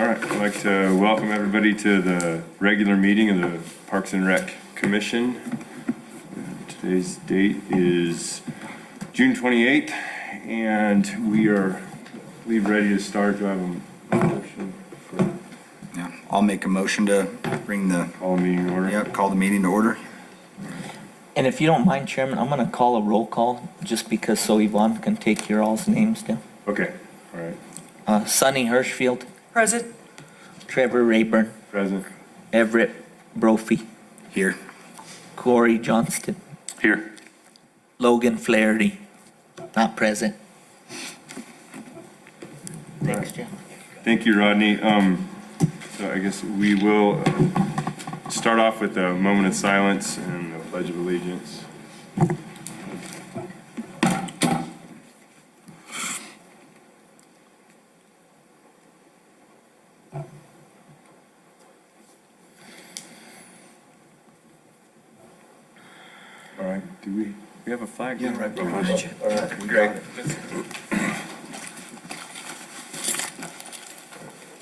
All right, I'd like to welcome everybody to the regular meeting of the Parks and Rec Commission. Today's date is June 28th, and we are, I believe, ready to start. Do I have a motion for Yeah, I'll make a motion to bring the, call meeting to order? call the meeting to order. And if you don't mind, Chairman, I'm going to call a roll call just because so Yvonne can take your all's names down. Okay, all right. Sonny Hirschfield, Present. Trevor Rayburn, Present. Everett Brophy, Here. Corey Johnston, Here. Logan Flaherty, not present. Thanks, Jim. Thank you, Rodney. So I guess we will start off with a moment of silence and the Pledge of Allegiance. All right, do we have a flag? Yeah, right behind you. All right, great.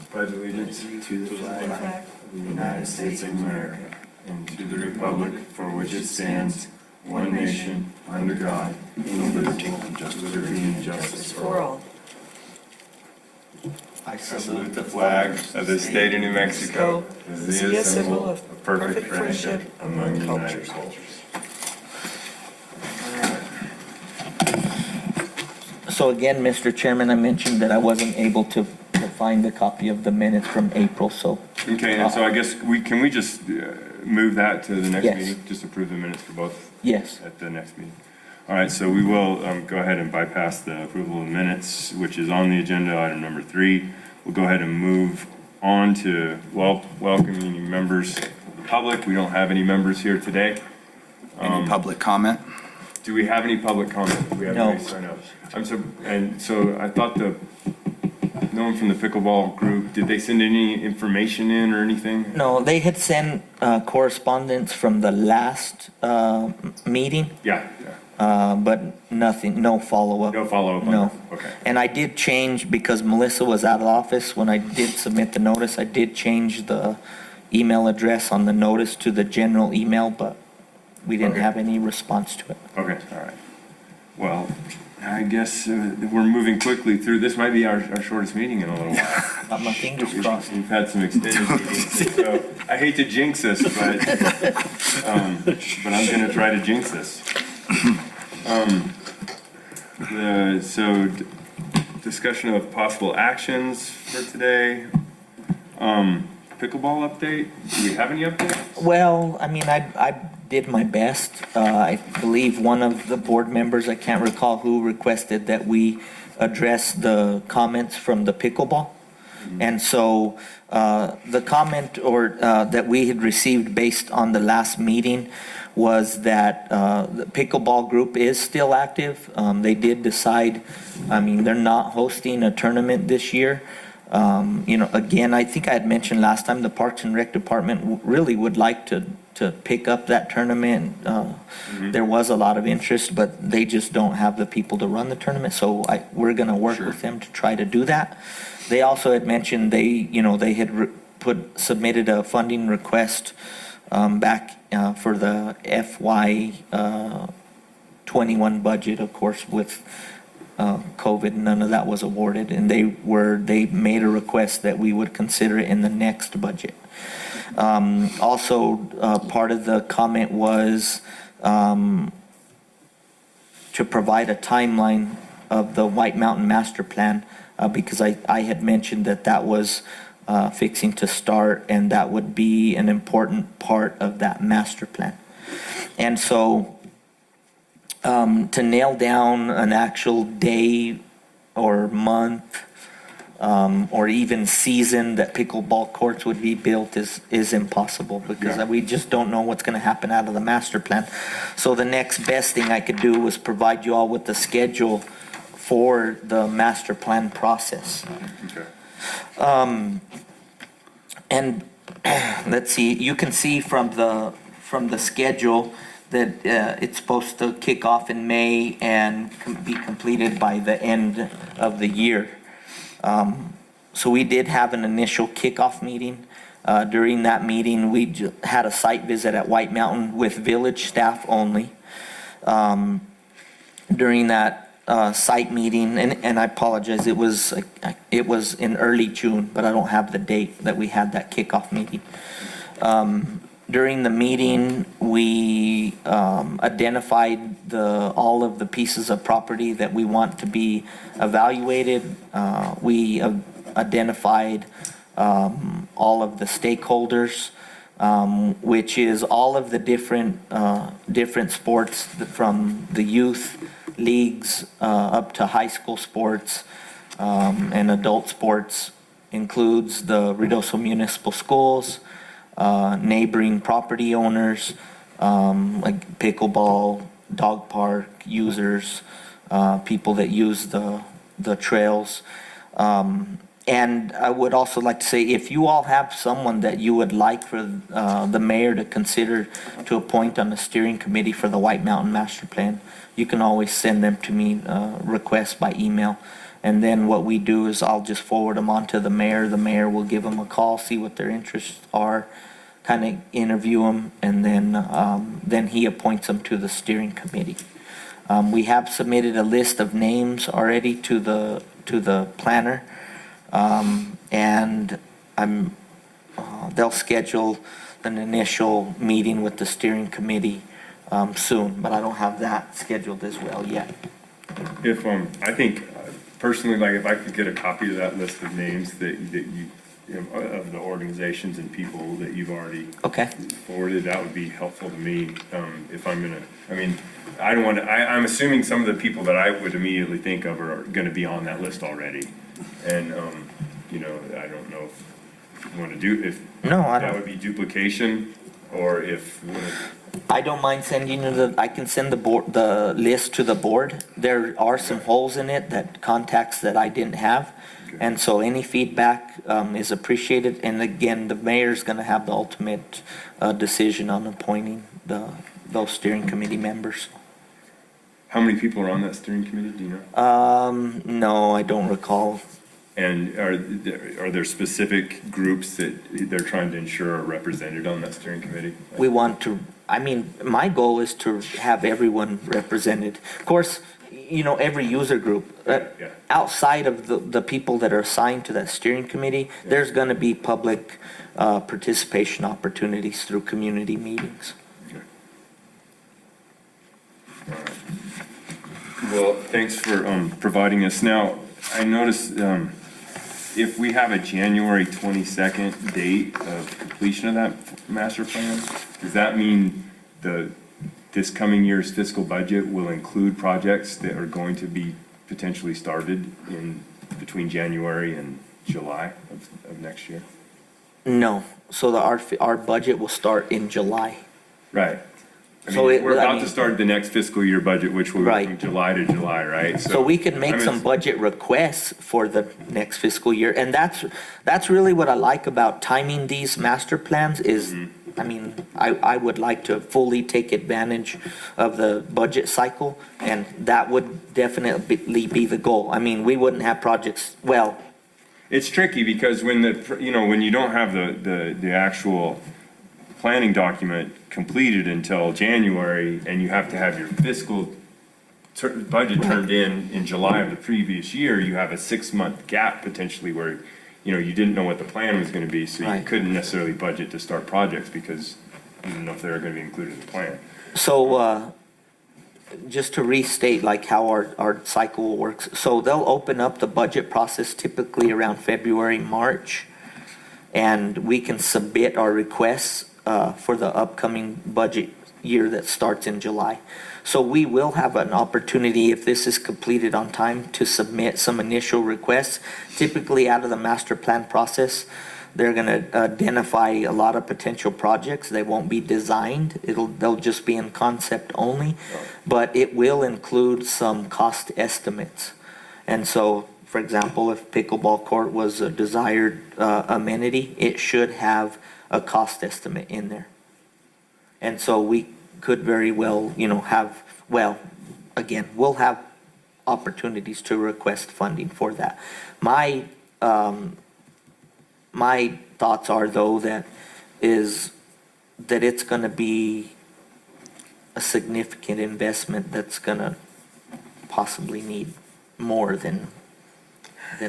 Pledge allegiance To the flag of the United States of America and to the republic for which it stands, one nation, under God, indivisible, liberty and justice for all. I I salute the flag of the state of New Mexico as the symbol of perfect friendship among united cultures. So again, Mr. Chairman, I mentioned that I wasn't able to find a copy of the minutes from April, so. Okay, and so I guess can we just move that to the next Yes. meeting? Just approve the minutes for both Yes. at the next meeting. All right, so we will go ahead and bypass the approval of minutes, which is on the agenda, item number 3. We'll go ahead and move on to welcoming members of the public. We don't have any members here today. Any public comment? Do we have any public comment? Do we have No. any sign up? So I thought no one from the pickleball group, did they send any information in or anything? No, they had sent correspondence from the last meeting, Yeah. but nothing, no follow-up. No follow-up on No. that? Okay. And I did change, because Melissa was out of office when I did submit the notice, I did change the email address on the notice to the general email, but we didn't Okay. have any response to it. Okay, all right. Well, I guess we're moving quickly through. This might be our shortest meeting in a little while. Got my fingers crossed. We've had some extended meetings, so I hate to jinx us, but I'm going to try to jinx this. Discussion of possible actions for today. Pickleball update. Do we have any updates? Well, I mean, I did my best. I believe one of the board members, I can't recall who, requested that we address the comments from the pickleball. And so the comment that we had received based on the last meeting was that the pickleball group is still active. They did decide, I mean, they're not hosting a tournament this year. Again, I think I had mentioned last time, the Parks and Rec Department really would like to pick up that tournament. There was a lot of interest, but they just don't have the people to run the tournament. So we're going to work with them to try to do that. They also had mentioned they had submitted a funding request back for the FY 21 budget, of course, with COVID, none of that was awarded, and they made a request that we would consider it in the next budget. Also, part of the comment was to provide a timeline of the White Mountain Master Plan, because I had mentioned that was fixing to start, and that would be an important part of that master plan. And so to nail down an actual day or month or even season that pickleball courts would be built is impossible, because we just don't know what's going to happen out of the master plan. So the next best thing I could do was provide you all with the schedule for the master plan process. Okay. And let's see, you can see from the schedule that it's supposed to kick off in May and be completed by the end of the year. So we did have an initial kickoff meeting. During that meeting, we had a site visit at White Mountain with village staff only. During that site meeting, and I apologize, it was in early June, but I don't have the date that we had that kickoff meeting. During the meeting, we identified all of the pieces of property that we want to be evaluated. We identified all of the stakeholders, which is all of the different sports from the youth leagues up to high school sports and adult sports, includes the Ruidoso Municipal Schools, neighboring property owners, like pickleball, dog park users, people that use the trails. And I would also like to say, if you all have someone that you would like for the mayor to consider to appoint on the steering committee for the White Mountain Master Plan, you can always send them to me, request by email. And then what we do is I'll just forward them on to the mayor. The mayor will give them a call, see what their interests are, kind of interview them, and then he appoints them to the steering committee. We have submitted a list of names already to the planner. And they'll schedule an initial meeting with the steering committee soon, but I don't have that scheduled as well yet. If, I think personally, like if I could get a copy of that list of names that you of the organizations and people that you've already Okay. forwarded, that would be helpful to me. If I'm gonna, I mean, I don't want to, I'm assuming some of the people that I would immediately think of are gonna be on that list already. And, you know, I don't know if you want to do, if No, I that don't. would be duplication, or if, I don't mind sending you I can send the list to the board. There are some holes in it, that contacts that I didn't have. And so any feedback is appreciated. And again, the mayor's gonna have the ultimate decision on appointing those steering committee members. how many people are on that steering committee, do you know? No, I don't recall. And are there specific groups that they're trying to ensure are represented on that steering committee? We want to, I mean, my goal is to have everyone represented. Of course, you know, every user group, Yeah. outside of the people that are assigned to that steering committee, there's gonna be public participation opportunities through community meetings. Okay. All right. Well, thanks for providing us. Now, I noticed if we have a January 22nd date of completion of that master plan, does that mean this coming year's fiscal budget will include projects that are going to be potentially started between January and July of next year? No, so our budget will start in July. Right. I So mean, we're I about mean- to start the next fiscal year budget, which will go Right. from July to July, right? So we could make I mean, some budget requests for the next fiscal year, and that's really what I like about timing these master plans is, I mean, I would like to fully take advantage of the budget cycle, and that would definitely be the goal. I mean, we wouldn't have projects, well, It's tricky because when when you don't have the actual planning document completed until January, and you have to have your fiscal budget turned in July of the previous year, you have a 6-month gap potentially where, you didn't know what the plan was gonna be, so you Right. couldn't necessarily budget to start projects because you didn't know if they were gonna be included in the plan. so, just to restate like how our cycle works, so they'll open up the budget process typically around February, March, and we can submit our requests for the upcoming budget year that starts in July. So we will have an opportunity, if this is completed on time, to submit some initial requests. Typically out of the master plan process, they're gonna identify a lot of potential projects. They won't be designed. They'll just be in concept only, but it will include some cost estimates. And so, for example, if pickleball court was a desired amenity, it should have a cost estimate in there. And so we could very well, again, we'll have opportunities to request funding for that. My my thoughts are though that it's gonna be a significant investment that's gonna possibly need more than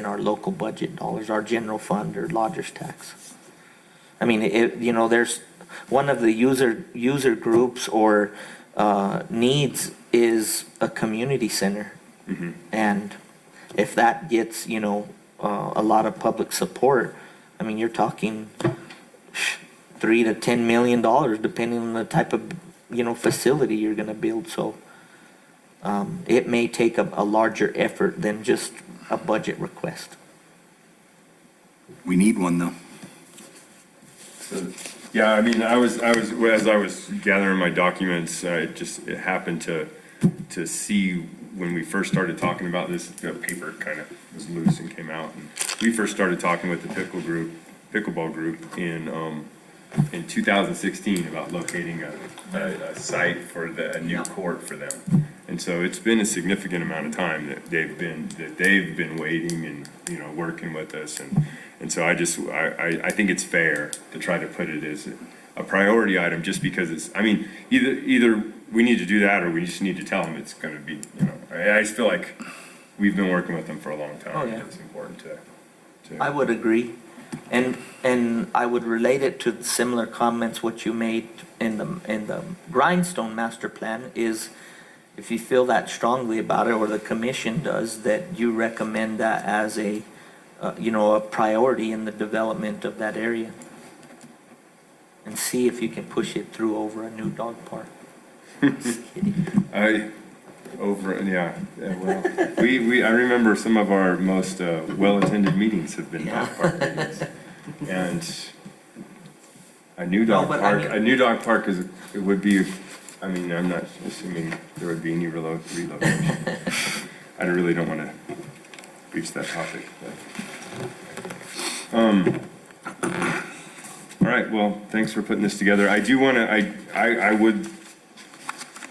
our local budget dollars, our general fund or lodger's tax. I mean, there's one of the user groups or needs is a community center. Mhm. And if that gets, a lot of public support, I mean, you're talking $3 to $10 million, depending on the type of, facility you're gonna build, so it may take a larger effort than just a budget request. We need one, though. So, yeah, I mean, as I was gathering my documents, it happened to see when we first started talking about this, the paper kind of was loose and came out. And we first started talking with the pickleball group in 2016 about locating a site for a new court for them. And so it's been a significant amount of time that they've been waiting and, working with us. And so I think it's fair to try to put it as a priority item, just because either we need to do that or we just need to tell them it's going to be, I just feel like we've been working with them for a long time. Oh, yeah. It's important to. I would agree. And I would relate it to similar comments what you made in the Grindstone Master Plan is, if you feel that strongly about it, or the commission does, that you recommend that as a priority in the development of that area. And see if you can push it through over a new dog park. Just kidding. Yeah, well, I remember some of our most well-attended meetings have been dog park meetings. And a new dog park it would be, I'm not assuming there would be any relocation. I really don't want to reach that topic, but. All right, well, thanks for putting this together. I would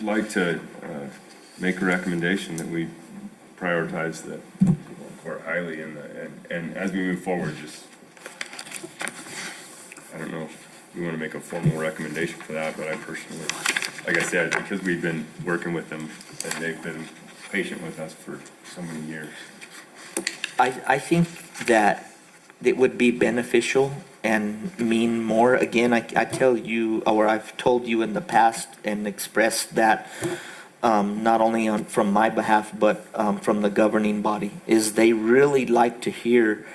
like to make a recommendation that we prioritize the court highly and as we move forward, I don't know if we want to make a formal recommendation for that, but I personally, like I said, because we've been working with them and they've been patient with us for so many years. I think that it would be beneficial and mean more. Again, I tell you, or I've told you in the past and expressed that not only from my behalf, but from the governing body, is they really like to hear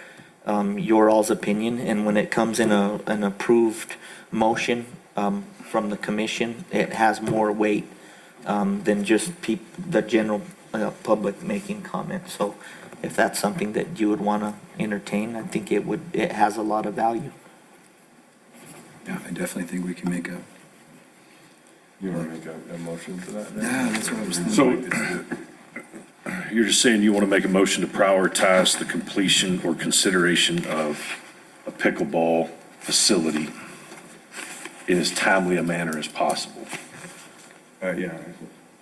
your all's opinion. And when it comes in an approved motion from the commission, it has more weight than just the general public making comments. So if that's something that you would want to entertain, I think it has a lot of value. Yeah, I definitely think we can make a. You want to make a motion for that? Yeah, that's what I was thinking. So you're just saying you want to make a motion to prioritize the completion or consideration of a pickleball facility in as timely a manner as possible?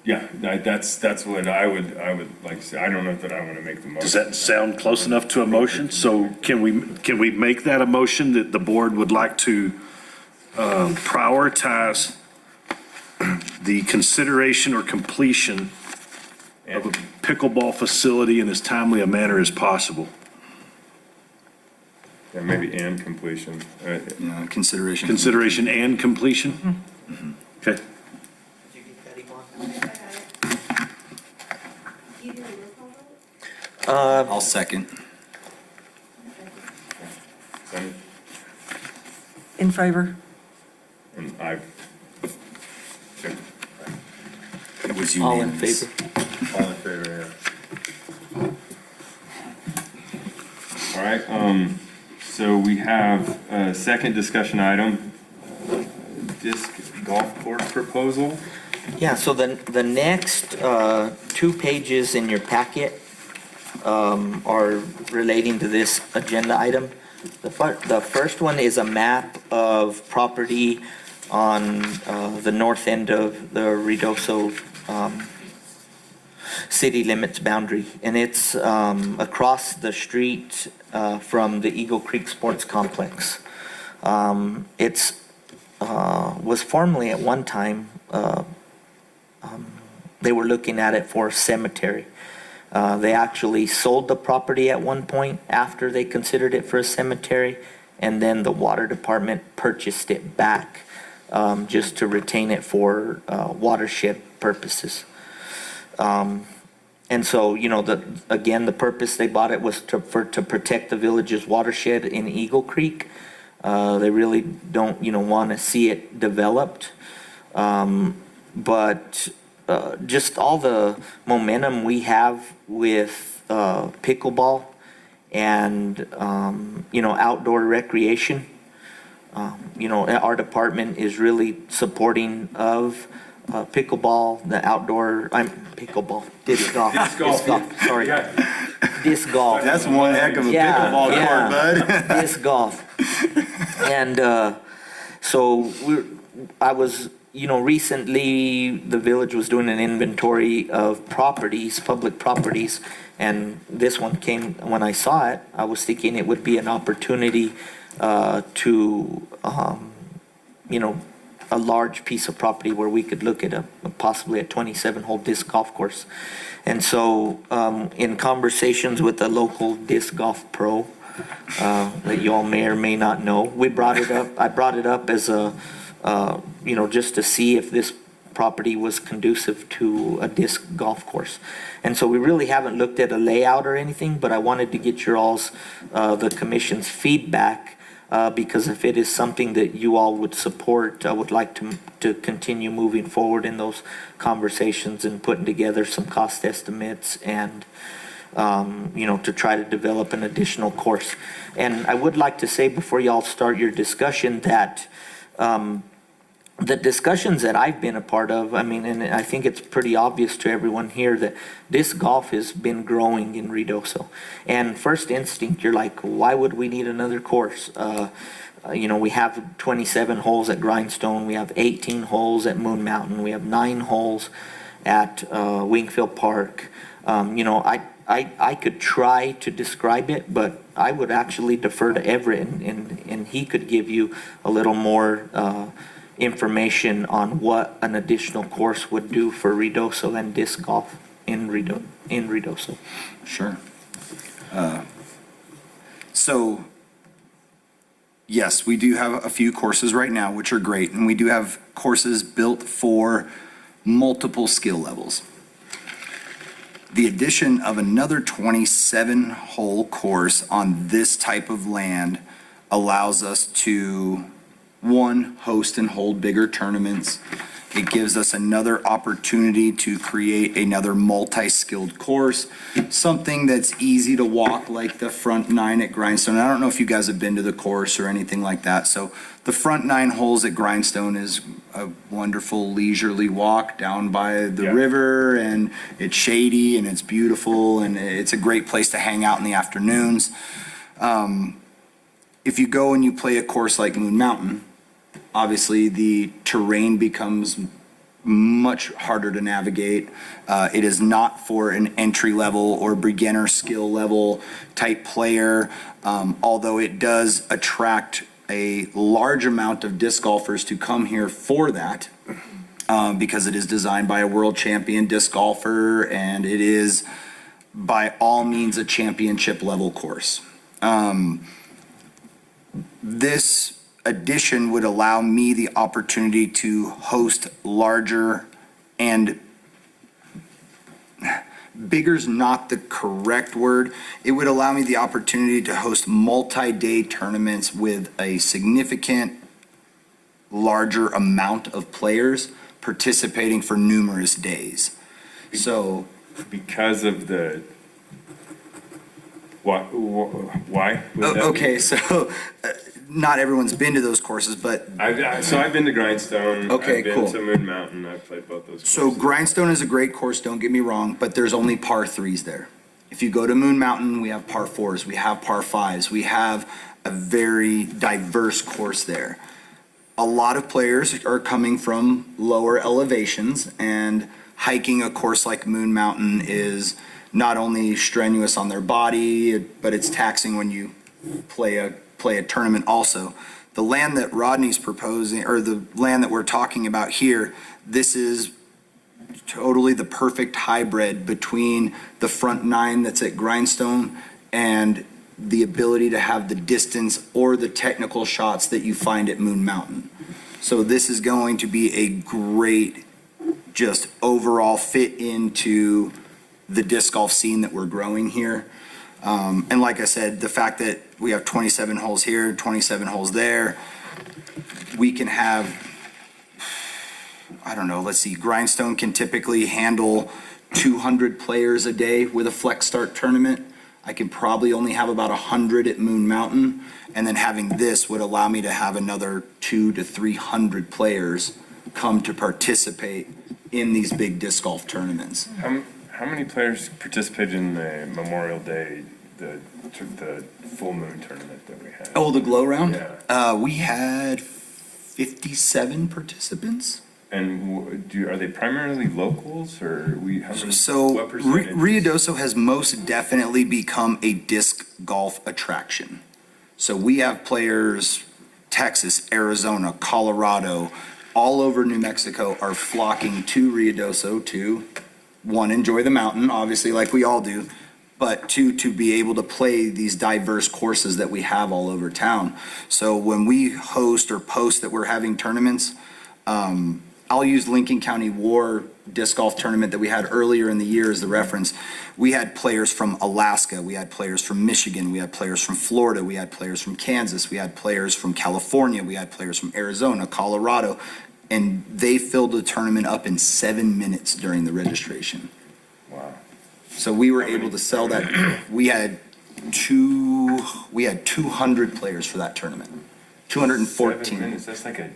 Yeah, that's what I would like to say. I don't know that I want to make the motion. Does that sound close enough to a motion? So can we make that a motion that the board would like to prioritize the consideration or completion of a pickleball facility in as timely a manner as possible? Yeah, maybe and completion. Yeah, consideration. Consideration and completion? Okay. I'll second. Second. In favor? And It was All in unanimous. favor? all in favor, yeah. All right, so we have a second discussion item, disc golf course proposal. Yeah, so the next 2 pages in your packet are relating to this agenda item. The first one is a map of property on the north end of the Ruidoso city limits boundary, and it's across the street from the Eagle Creek Sports Complex. It's was formerly at one time, they were looking at it for a cemetery. They actually sold the property at one point after they considered it for a cemetery, and then the water department purchased it back just to retain it for watershed purposes. And so, you know, the purpose they bought it was to protect the village's watershed in Eagle Creek. They really don't, want to see it developed. But just all the momentum we have with pickleball and, outdoor recreation. Our department is really supporting of pickleball, the outdoor, disc golf. Sorry. Disc golf. That's one heck of a pickleball court, bud. Disc golf. And so I was, recently the village was doing an inventory of properties, public properties, and this one came, when I saw it, I was thinking it would be an opportunity to, a large piece of property where we could look at possibly a 27-hole disc golf course. And so in conversations with a local disc golf pro that you all may or may not know, I brought it up as just to see if this property was conducive to a disc golf course. And so we really haven't looked at a layout or anything, but I wanted to get your all's, the commission's feedback, because if it is something that you all would support, I would like to continue moving forward in those conversations and putting together some cost estimates and, to try to develop an additional course. And I would like to say before y'all start your discussion that, the discussions that I've been a part of, and I think it's pretty obvious to everyone here that disc golf has been growing in Ruidoso. And first instinct, you're like, why would we need another course? We have 27 holes at Grindstone. We have 18 holes at Moon Mountain. We have 9 holes at Wingfield Park. I could try to describe it, but I would actually defer to Everett, and he could give you a little more information on what an additional course would do for Ruidoso and disc golf in Ruidoso. Sure. So, yes, we do have a few courses right now, which are great, and we do have courses built for multiple skill levels. The addition of another 27-hole course on this type of land allows us to, one, host and hold bigger tournaments. It gives us another opportunity to create another multi-skilled course, something that's easy to walk like the front 9 at Grindstone. I don't know if you guys have been to the course or anything like that. So the front 9 holes at Grindstone is a wonderful leisurely walk down by the river, and it's shady and it's beautiful and it's a great place to hang out in the afternoons. If you go and you play a course like Moon Mountain, obviously the terrain becomes much harder to navigate. It is not for an entry level or beginner skill level type player, although it does attract a large amount of disc golfers to come here for that, because it is designed by a world champion disc golfer, and it is by all means a championship level course. This addition would allow me the opportunity to host larger, and bigger's not the correct word. It would allow me the opportunity to host multi-day tournaments with a significant larger amount of players participating for numerous days. So Because of the, why? would that be? okay, so not everyone's been to those courses, but I've been to Grindstone. Okay, I've been cool. to Moon Mountain. I've played both those courses. so Grindstone is a great course, don't get me wrong, but there's only par 3s there. If you go to Moon Mountain, we have par 4s, we have par 5s, we have a very diverse course there. A lot of players are coming from lower elevations and hiking a course like Moon Mountain is not only strenuous on their body, but it's taxing when you play a tournament also. The land that Rodney's proposing, or the land that we're talking about here, this is totally the perfect hybrid between the front nine that's at Grindstone and the ability to have the distance or the technical shots that you find at Moon Mountain. So this is going to be a great, just overall fit into the disc golf scene that we're growing here. And like I said, the fact that we have 27 holes here, 27 holes there, we can have, I don't know, let's see, Grindstone can typically handle 200 players a day with a flex start tournament. I can probably only have about 100 at Moon Mountain, and then having this would allow me to have another 200 to 300 players come to participate in these big disc golf tournaments. How many players participated in the Memorial Day, the full moon tournament that we had? Oh, the glow round? Yeah. We had 57 participants. And are they primarily locals, or how many? So What percentage? Ruidoso has most definitely become a disc golf attraction. So we have players, Texas, Arizona, Colorado, all over New Mexico are flocking to Ruidoso to, one, enjoy the mountain, obviously, like we all do, but two, to be able to play these diverse courses that we have all over town. So when we host or post that we're having tournaments, I'll use Lincoln County VOR disc golf tournament that we had earlier in the year as the reference. We had players from Alaska, we had players from Michigan, we had players from Florida, we had players from Kansas, we had players from California, we had players from Arizona, Colorado, and they filled the tournament up in 7 minutes during the registration. Wow. So we were able to sell that. We had 200 players for that tournament, 214. 7 minutes, that's like a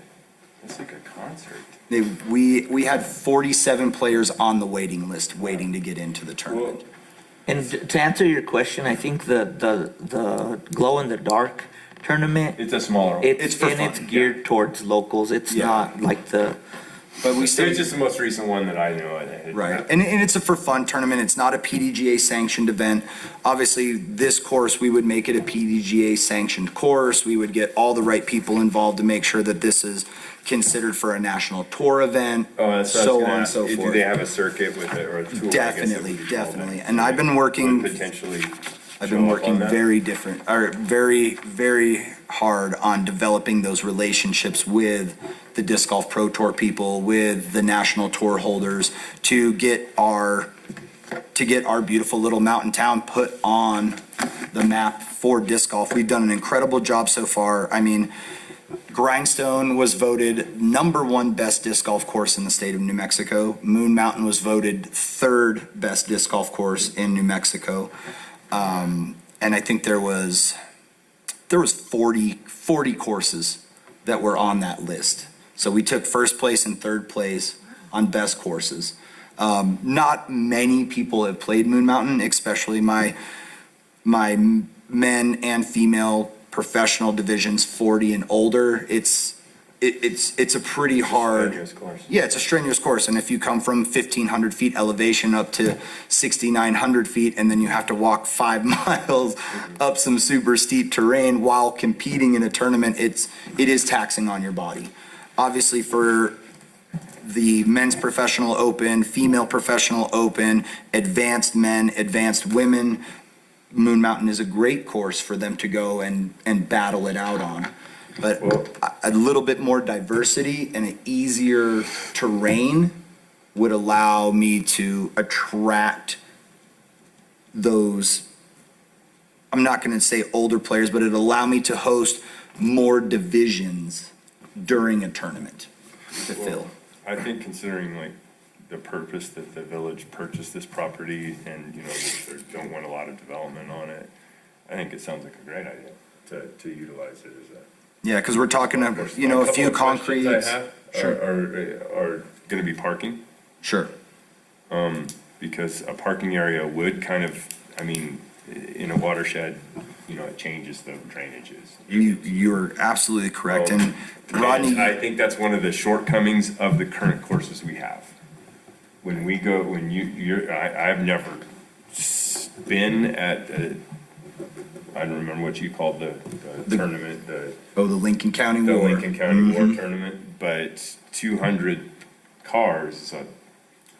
concert. We had 47 players on the waiting list, waiting to get into the tournament. And to answer your question, I think the glow in the dark tournament, It's a smaller one. It's for it's fun, geared towards locals. It's Yeah. not like But we still, It's just the most recent one that I know. right, and it's a for fun tournament. It's not a PDGA sanctioned event. Obviously, this course, we would make it a PDGA sanctioned course. We would get all the right people involved to make sure that this is considered for a national tour event, Oh, that's what I was so gonna on and ask. so Do forth. they have a circuit with it, or a tool? I guess it Definitely, would be called definitely. that. And I've been working. Would potentially. I've show been up working on that? very hard on developing those relationships with the Disc Golf Pro Tour people, with the national tour holders, to get our beautiful little mountain town put on the map for disc golf. We've done an incredible job so far. I mean, Grindstone was voted #1 best disc golf course in the state of New Mexico. Moon Mountain was voted 3rd best disc golf course in New Mexico. And I think there was 40 courses that were on that list. So we took 1st place and 3rd place on best courses. Not many people have played Moon Mountain, especially my men and female professional divisions 40 and older. It's a pretty hard. Strenuous course. Yeah, it's a strenuous course, and if you come from 1,500 feet elevation up to 6,900 feet, and then you have to walk 5 miles up some super steep terrain while competing in a tournament, it is taxing on your body. Obviously, for the men's professional open, female professional open, advanced men, advanced women, Moon Mountain is a great course for them to go and battle it out on. But a little bit more diversity and an easier terrain would allow me to attract those, I'm not going to say older players, but it'd allow me to host more divisions during a tournament to fill. I think considering like the purpose that the village purchased this property and, they don't want a lot of development on it, I think it sounds like a great idea to utilize it as a. Yeah, because we're talking, a few couple of concrete. questions I have Sure. are going to be parking, Sure. because a parking area would kind of, in a watershed, it changes the drainages. You're absolutely correct. And And Rodney, I think that's one of the shortcomings of the current courses we have. when we go, I've never been at, I don't remember what you called the tournament, the Oh, the Lincoln County the War. Lincoln County War Tournament, but 200 cars, is It's a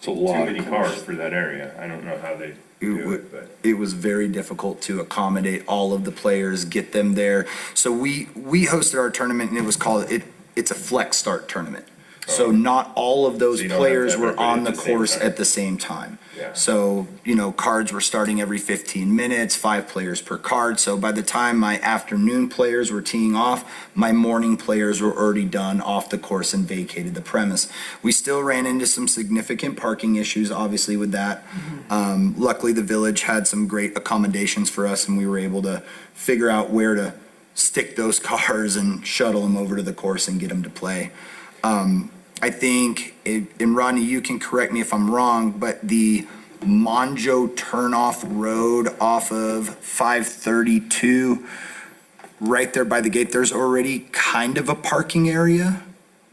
too lot many of cars cars. for that area. I don't know how they do it, but. It was very difficult to accommodate all of the players, get them there. So we hosted our tournament and it was called, it's a flex start tournament. So not all of those So you don't have players were everybody on at the the same course time. at the same time. Yeah. So, cards were starting every 15 minutes, 5 players per card. So by the time my afternoon players were teeing off, my morning players were already done off the course and vacated the premise. We still ran into some significant parking issues, obviously, with that. Luckily, the village had some great accommodations for us, and we were able to figure out where to stick those cars and shuttle them over to the course and get them to play. I think, and Rodney, you can correct me if I'm wrong, but the Monjo turnoff road off of 532, right there by the gate, there's already kind of a parking area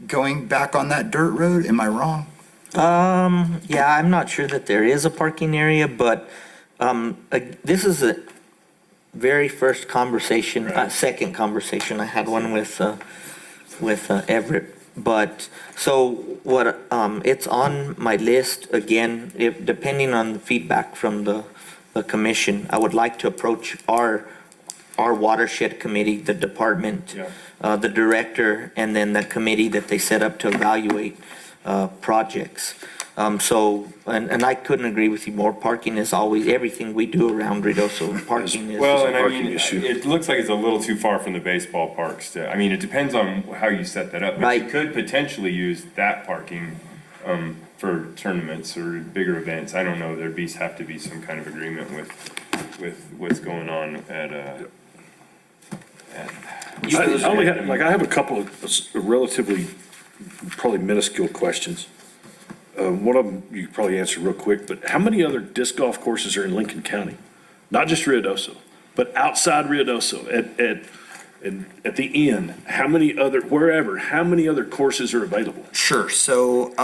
going back on that dirt road. Am I wrong? Yeah, I'm not sure that there is a parking area, but this is a very first conversation, second conversation. I had one with Everett. But, so what, it's on my list again, if, depending on the feedback from the commission, I would like to approach our watershed committee, the department, the director, and then the committee that they set up to evaluate projects. And I couldn't agree with you more. Parking is always, everything we do around Ruidoso, parking is. Well, and I parking mean, issue. it looks like it's a little too far from the baseball parks to, I mean, it depends on how you set that up. But you Right. could potentially use that parking, for tournaments or bigger events. I don't know, have to be some kind of agreement with what's going on at. I only have, I have a couple of relatively, probably minuscule questions. One of them you could probably answer real quick, but how many other disc golf courses are in Lincoln County? Not just Ruidoso, but outside Ruidoso, at the inn, how many other courses are available? Sure. So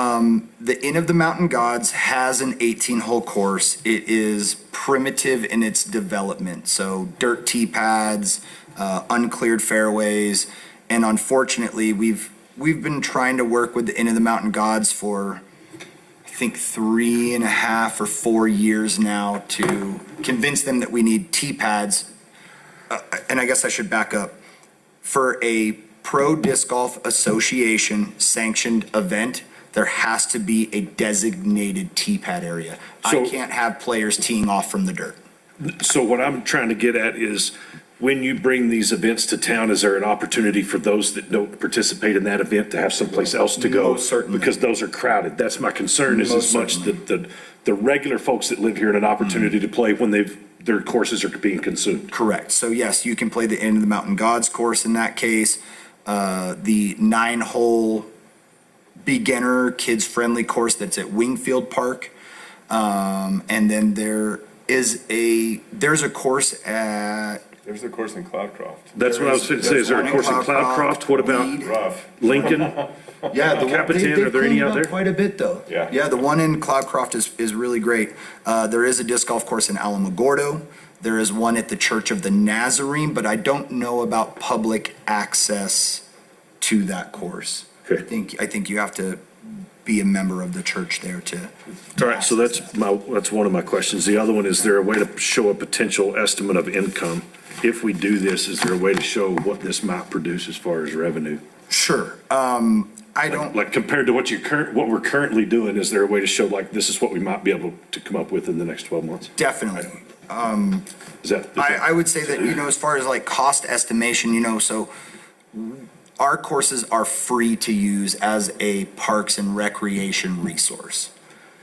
the Inn of the Mountain Gods has an 18-hole course. It is primitive in its development. So dirt tee pads, uncleared fairways, and unfortunately, we've been trying to work with the Inn of the Mountain Gods for, I think, 3.5 or 4 years now to convince them that we need tee pads. And I guess I should back up. For a Pro Disc Golf Association sanctioned event, there has to be a designated tee pad area. I So- can't have players teeing off from the dirt. So what I'm trying to get at is, when you bring these events to town, is there an opportunity for those that don't participate in that event to have someplace else to go? Most certainly. Because those are crowded. That's my concern, is Most as much certainly. the regular folks that live here an opportunity to play when their courses are being consumed. Correct. So yes, you can play the Inn of the Mountain Gods course in that case. The 9-hole beginner, kids-friendly course that's at Wingfield Park. And then there's a course at There's a course in Cloudcroft. That's what I was going to say. Is there a course in Cloudcroft? What about Weed. Rough. Lincoln? Yeah, the Capitan, they are there any cleaned out up there? quite a bit though. Yeah. Yeah, the one in Cloudcroft is really great. There is a disc golf course in Alamogordo. There is one at the Church of the Nazarene, but I don't know about public access to that course. Okay. I think you have to be a member of the church there to. All right, so that's one of my questions. The other one, is there a way to show a potential estimate of income? If we do this, is there a way to show what this might produce as far as revenue? Sure. I don't. Like compared to what we're currently doing, is there a way to show like this is what we might be able to come up with in the next 12 months? Definitely. Is that? I would say that, as far as like cost estimation, so our courses are free to use as a parks and recreation resource.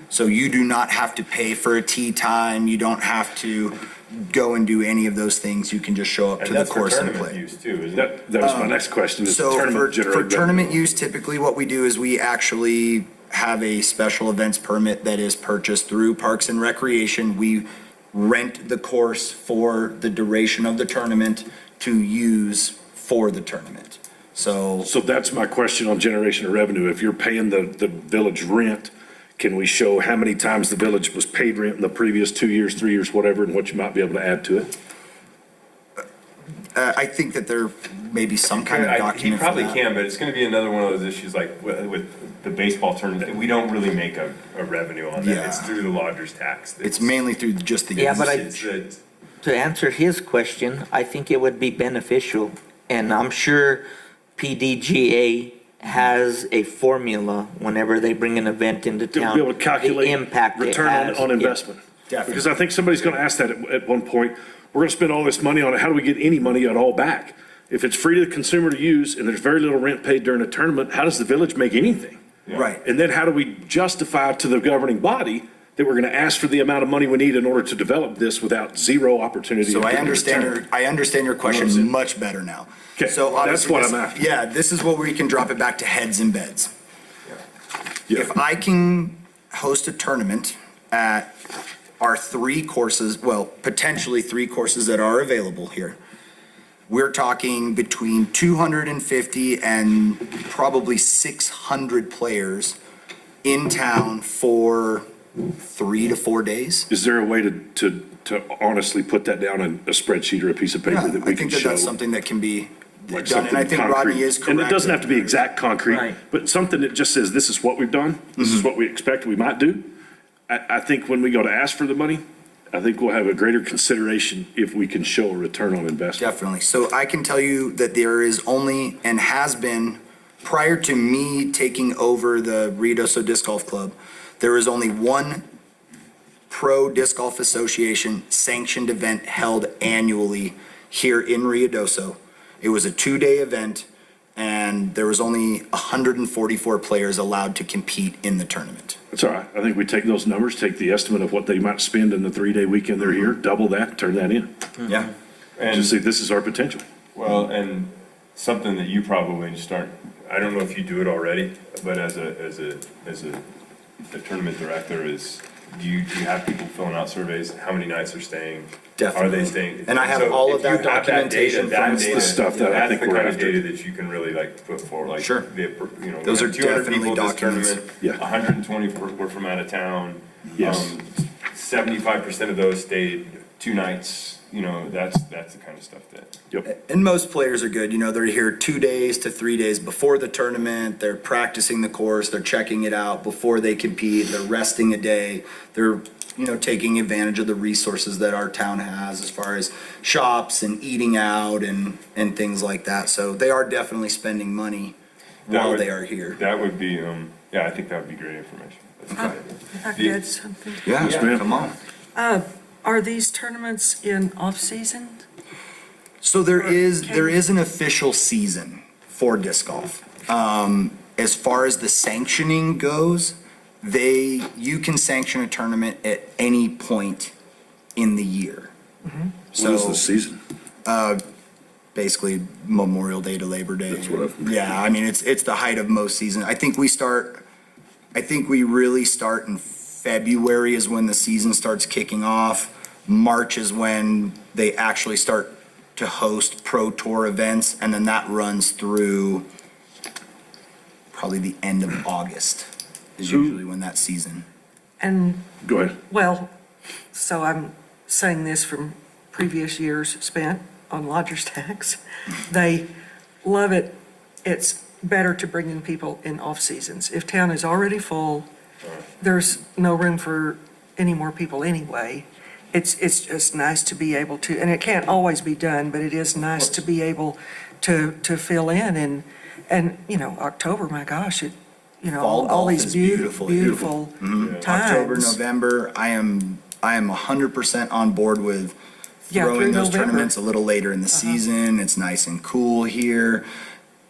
So you do not have to pay for a tee time. You don't have to go and do any of those things. You can just show up to And the that's for course and tournament play. use too, isn't it? That was my next question, is the So tournament for generate tournament revenue? use, typically what we do is we actually have a special events permit that is purchased through Parks and Recreation. We rent the course for the duration of the tournament to use for the tournament. So So that's my question on generation of revenue. If you're paying the village rent, Can we show how many times the village was paid rent in the previous 2 years, 3 years, whatever, and what you might be able to add to it? I think that there may be some kind of He document for probably that. can, but it's gonna be another one of those issues like with the baseball tournament. We don't really make a revenue on that. It's Yeah. through the lodger's tax. It's mainly through just the. Yeah, but It's- To answer his question, I think it would be beneficial, and I'm sure PDGA has a formula whenever they bring an event into To town. be able to calculate the impact it return has. on Yeah. investment. Definitely. Because I think somebody's gonna ask that at one point. We're gonna spend all this money on it. How do we get any money at all back? If it's free to the consumer to use and there's very little rent paid during a tournament, how does the village make anything? Right. And then how do we justify to the governing body that we're gonna ask for the amount of money we need in order to develop this without zero opportunity? So of I getting a understand return? I understand your question Understood. much better now. Okay, So that's obviously what this- I'm after. Yeah, this is what we can drop it back to heads and beds. Yeah. If I can host a tournament at our 3 courses, well, potentially 3 courses that are available here, we're talking between 250 and probably 600 players in town for 3 to 4 days. Is there a way to honestly put that down in a spreadsheet or a piece of Yeah, paper that I we can think that show? that's something that can be Like done, and I something think Rodney concrete. is correct. And it doesn't have to be exact concrete, Right. but something that just says, this is what we've done, this Mm-hmm. is what we expect we might do. I think when we go to ask for the money, I think we'll have a greater consideration if we can show a return on investment. Definitely. So I can tell you that there is only, and has been, prior to me taking over the Ruidoso Disc Golf Club, there is only one Pro Disc Golf Association sanctioned event held annually here in Ruidoso. It was a 2-day event, and there was only 144 players allowed to compete in the tournament. That's all right. I think we take those numbers, take the estimate of what they might spend in the 3-day weekend they're here, double that, turn that in. Yeah. And Just say, this is our potential. well, and something that you probably just aren't, I don't know if you do it already, but as a tournament director is, do you have people filling out surveys? How many nights they're staying? Are Definitely. they staying? And I have So all of if you that have documentation that from data, the stuff that I think that's the we're kind of after. data that you can really like put forward, like. Sure. You know, Those we are have 200 definitely people at this documents. tournament, Yeah. 120 were from out of town. Yes. 75% of those stayed 2 nights, you know, that's the kind of stuff that. Yep. And most players are good. You know, they're here 2 days to 3 days before the tournament. They're practicing the course. They're checking it out before they compete. They're resting a day. They're, you know, taking advantage of the resources that our town has as far as shops and eating out and things like that. So they are definitely spending money That while would- they are here. That would be, yeah, I think that would be great information. That's a good idea. If I could add something. Yeah, ma'am. come on. Are these tournaments in off-season? So there is an official season for disc golf. As far as the sanctioning goes, you can sanction a tournament at any point in the year. What is the season? Basically Memorial Day to Labor Day. That's what I've- Yeah, I mean, it's the height of most season. I think we really start in February is when the season starts kicking off. March is when they actually start to host pro tour events, and then that runs through probably the end of August is usually when that season. And, Go ahead. well, so I'm saying this from previous years spent on lodger's tax. They love it. It's better to bring in people in off-seasons. If town is already full, there's no room for any more people anyway. It's just nice to be able to, and it can't always be done, but it is nice to be able to fill in and, you know, October, my gosh, Fall all golf these is beautiful. beautiful times. October, November, I am 100% on board with Yeah, throwing through those November. tournaments a little later in the season. It's nice and cool here.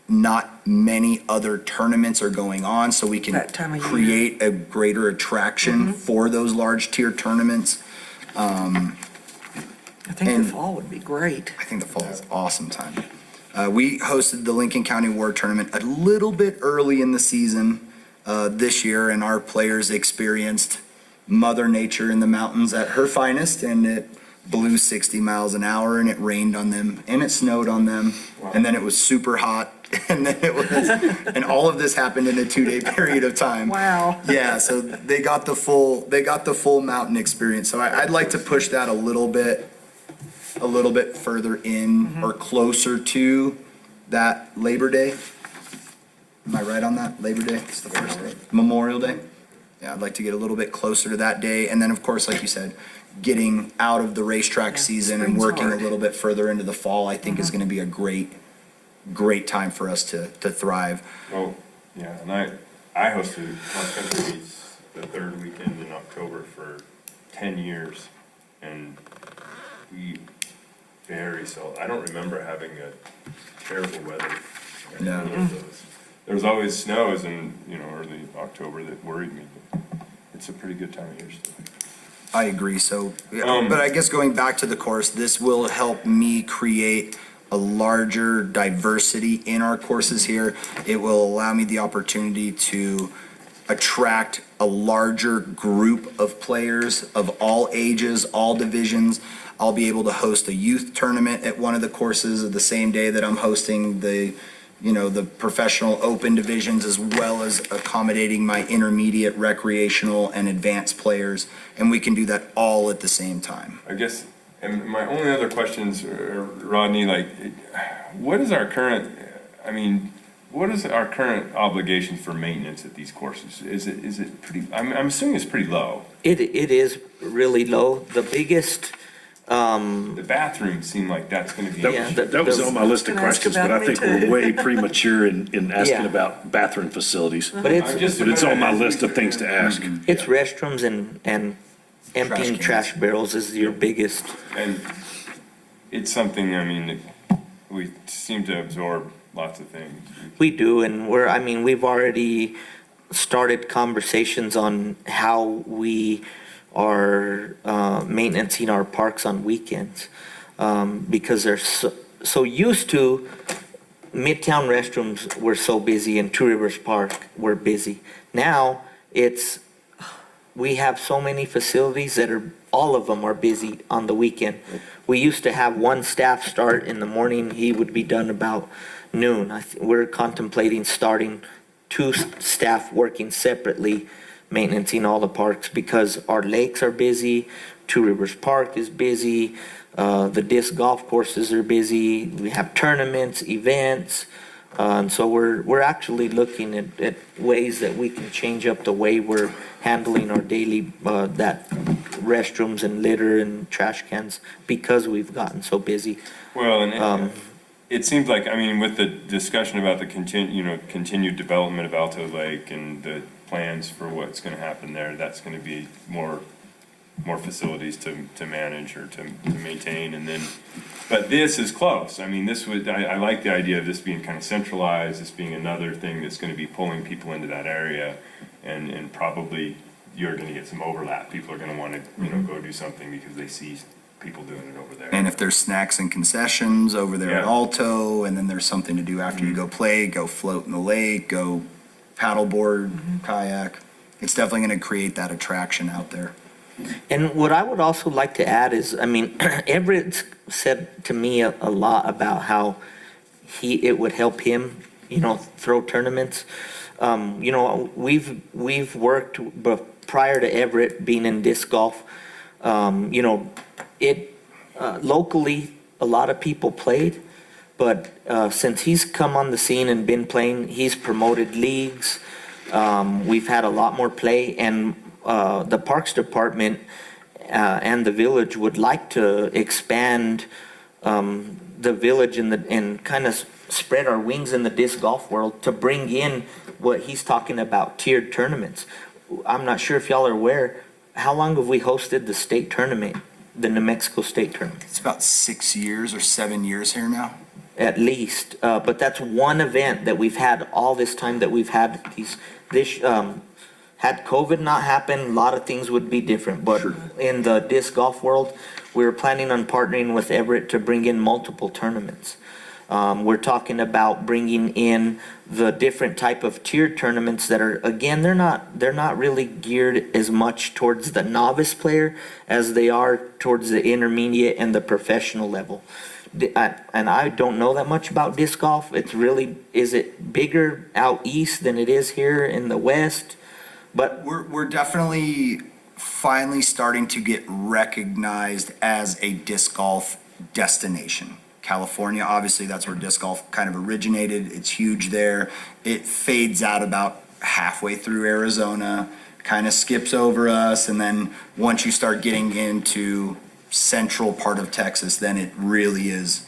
Not many other tournaments are going on, so we can That time of year. create a greater attraction for those large tier tournaments. I think and- the fall would be great. I think the fall is awesome time. We hosted the Lincoln County VOR tournament a little bit early in the season this year, and our players experienced Mother Nature in the mountains at her finest, and it blew 60 miles an hour, and it rained on them, and it snowed on them, and then it was super hot And then it was, and all of this happened in a 2-day period of time. Wow. Yeah, so they got the full mountain experience. So I'd like to push that a little bit further in or closer to that Labor Day. Am I right on that? Labor Day? It's the first day. Memorial Day? Yeah, I'd like to get a little bit closer to that day. And then, of course, like you said, getting out of the racetrack Yeah, season and spring's working a hard. little bit further into the fall, I think is going to be a great time for us to thrive. Well, yeah, and I hosted cross-country meets the third weekend in October for 10 years, and we I don't remember having a terrible weather. at No. any of those. There was always snows in, early October that worried me, but it's a pretty good time of year still. I agree. So, yeah, but I guess going back to the course, this will help me create a larger diversity in our courses here. It will allow me the opportunity to attract a larger group of players of all ages, all divisions. I'll be able to host a youth tournament at one of the courses the same day that I'm hosting the professional open divisions, as well as accommodating my intermediate, recreational, and advanced players. And we can do that all at the same time. I guess, and my only other questions, Rodney, what is our current obligation for maintenance at these courses? Is it pretty, I'm assuming it's pretty low. It is really low. The biggest, The bathrooms seem like that's gonna be. Yeah, That was on my list of Gonna ask questions, but about I me think we're too. way premature in asking Yeah. about bathroom facilities. but it's, I'm just- But it's on my list of things to ask. it's restrooms and emptying cans. trash barrels is your biggest. And it's something, that we seem to absorb lots of things. We do, and we've already started conversations on how we are maintaining our parks on weekends. Because they're so used to, Midtown restrooms were so busy and Two Rivers Park were busy. Now, we have so many facilities that all of them are busy on the weekend. We used to have one staff start in the morning, he would be done about noon. We're contemplating starting two staff working separately, maintaining all the parks, because our lakes are busy, Two Rivers Park is busy, the disc golf courses are busy, we have tournaments, events, and so we're actually looking at ways that we can change up the way we're handling our daily, that restrooms and litter and trash cans, because we've gotten so busy. Well, and it seems like, with the discussion about the continued development of Alto Lake and the plans for what's gonna happen there, that's gonna be more facilities to manage or to maintain, and then, but this is close. I like the idea of this being kind of centralized, this being another thing that's gonna be pulling people into that area, and probably you're gonna get some overlap. People are gonna wanna, go do something because they see people doing it over there. And if there's snacks and concessions over there at Yeah. Alto, and then there's something to do after you go play, go float in the lake, go paddleboard, kayak, it's definitely going to create that attraction out there. And what I would also like to add is, Everett said to me a lot about how it would help him, throw tournaments. We've worked, but prior to Everett being in disc golf, locally, a lot of people played, but since he's come on the scene and been playing, he's promoted leagues. We've had a lot more play, and the Parks Department and the village would like to expand the village and kind of spread our wings in the disc golf world to bring in what he's talking about, tiered tournaments. I'm not sure if y'all are aware, how long have we hosted the state tournament, the New Mexico State Tournament? It's about 6 years or 7 years here now. At least, but that's one event that we've had all this time that we've had had COVID not happen, a lot of things would be different, but in the disc golf world, we were planning on partnering with Everett to bring in multiple tournaments. We're talking about bringing in the different type of tier tournaments that are, again, they're not really geared as much towards the novice player as they are towards the intermediate and the professional level. And I don't know that much about disc golf. It's really, is it bigger out east than it is here in the west? But We're definitely finally starting to get recognized as a disc golf destination. California, obviously, that's where disc golf kind of originated. It's huge there. It fades out about halfway through Arizona, kind of skips over us, and then once you start getting into central part of Texas, then it really is,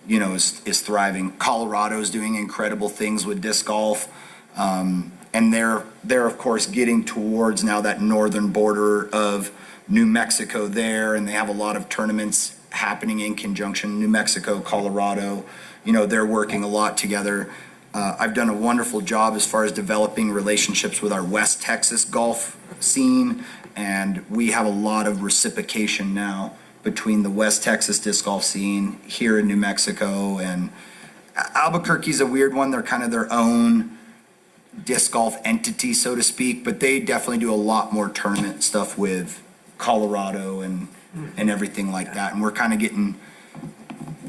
is thriving. Colorado's doing incredible things with disc golf. And they're of course getting towards now that northern border of New Mexico there, and they have a lot of tournaments happening in conjunction. New Mexico, Colorado, they're working a lot together. I've done a wonderful job as far as developing relationships with our West Texas golf scene, and we have a lot of reciprocation now between the West Texas disc golf scene here in New Mexico. And Albuquerque's a weird one. They're kind of their own disc golf entity, so to speak, but they definitely do a lot more tournament stuff with Colorado and everything like that. And we're kind of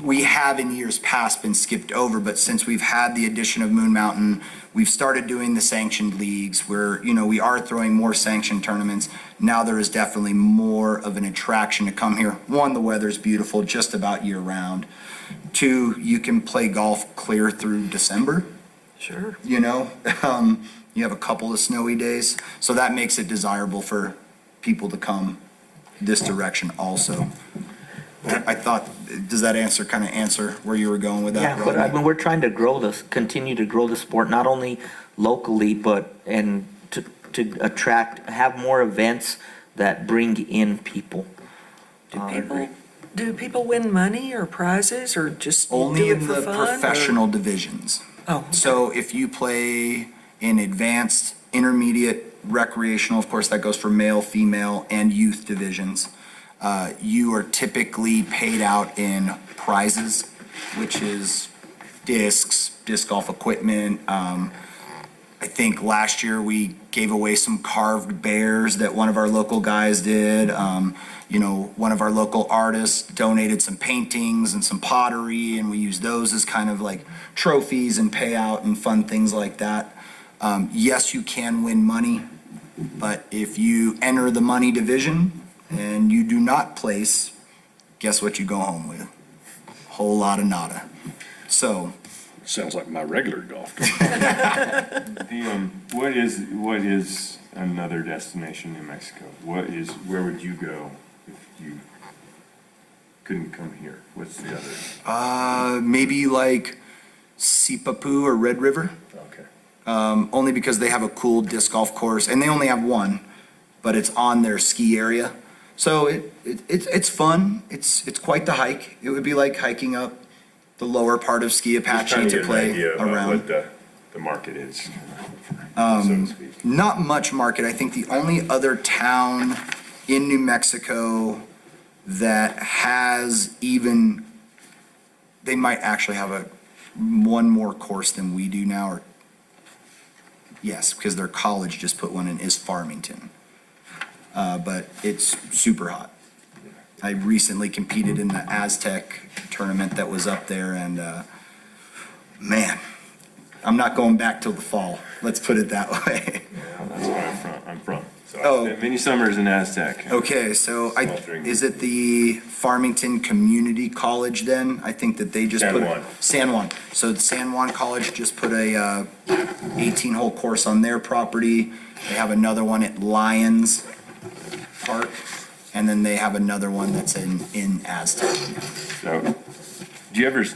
we have in years past been skipped over, but since we've had the addition of Moon Mountain, we've started doing the sanctioned leagues where, we are throwing more sanctioned tournaments. Now there is definitely more of an attraction to come here. One, the weather's beautiful just about year round. Two, you can play golf clear through December. Sure. You have a couple of snowy days, so that makes it desirable for people to come this direction also. I thought, does that answer where you were going with that? yeah, but I mean, we're trying to continue to grow the sport, not only locally, and to have more events that bring in people. Do people win money or prizes or just Only do it in for the fun? or- professional divisions. Oh, okay. So if you play in advanced, intermediate, recreational, of course, that goes for male, female, and youth divisions, you are typically paid out in prizes, which is discs, disc golf equipment. I think last year we gave away some carved bears that one of our local guys did. One of our local artists donated some paintings and some pottery, and we used those as kind of like trophies and payout and fun things like that. Yes, you can win money, but if you enter the money division and you do not place, guess what you go home with? A whole lot of nada. So, Sounds like my regular golf. What is another destination in Mexico? Where would you go if you couldn't come here? What's the other? maybe like Sipapu or Red River. Okay. Only because they have a cool disc golf course, and they only have one, but it's on their ski area. So it's fun. It's quite the hike. It would be like hiking up the lower part of Ski Just trying Apache to to get an play idea about around. what the market is, so to speak. Not much market. I think the only other town in New Mexico that has even, they might actually have one more course than we do now, or yes, because their college just put one in, is Farmington. But it's super hot. I recently competed in the Aztec tournament that was up there, and man, I'm not going back till the fall. Let's put it that way. Yeah, that's where I'm from. So Oh. I spent many summers in Aztec. Okay, so Sweltering. is it the Farmington Community College then? I think that they just San put. Juan. San Juan. So the San Juan College just put a 18-hole course on their property. They have another one at Lions Park, and then they have another one that's in Aztec. So, do you ever, do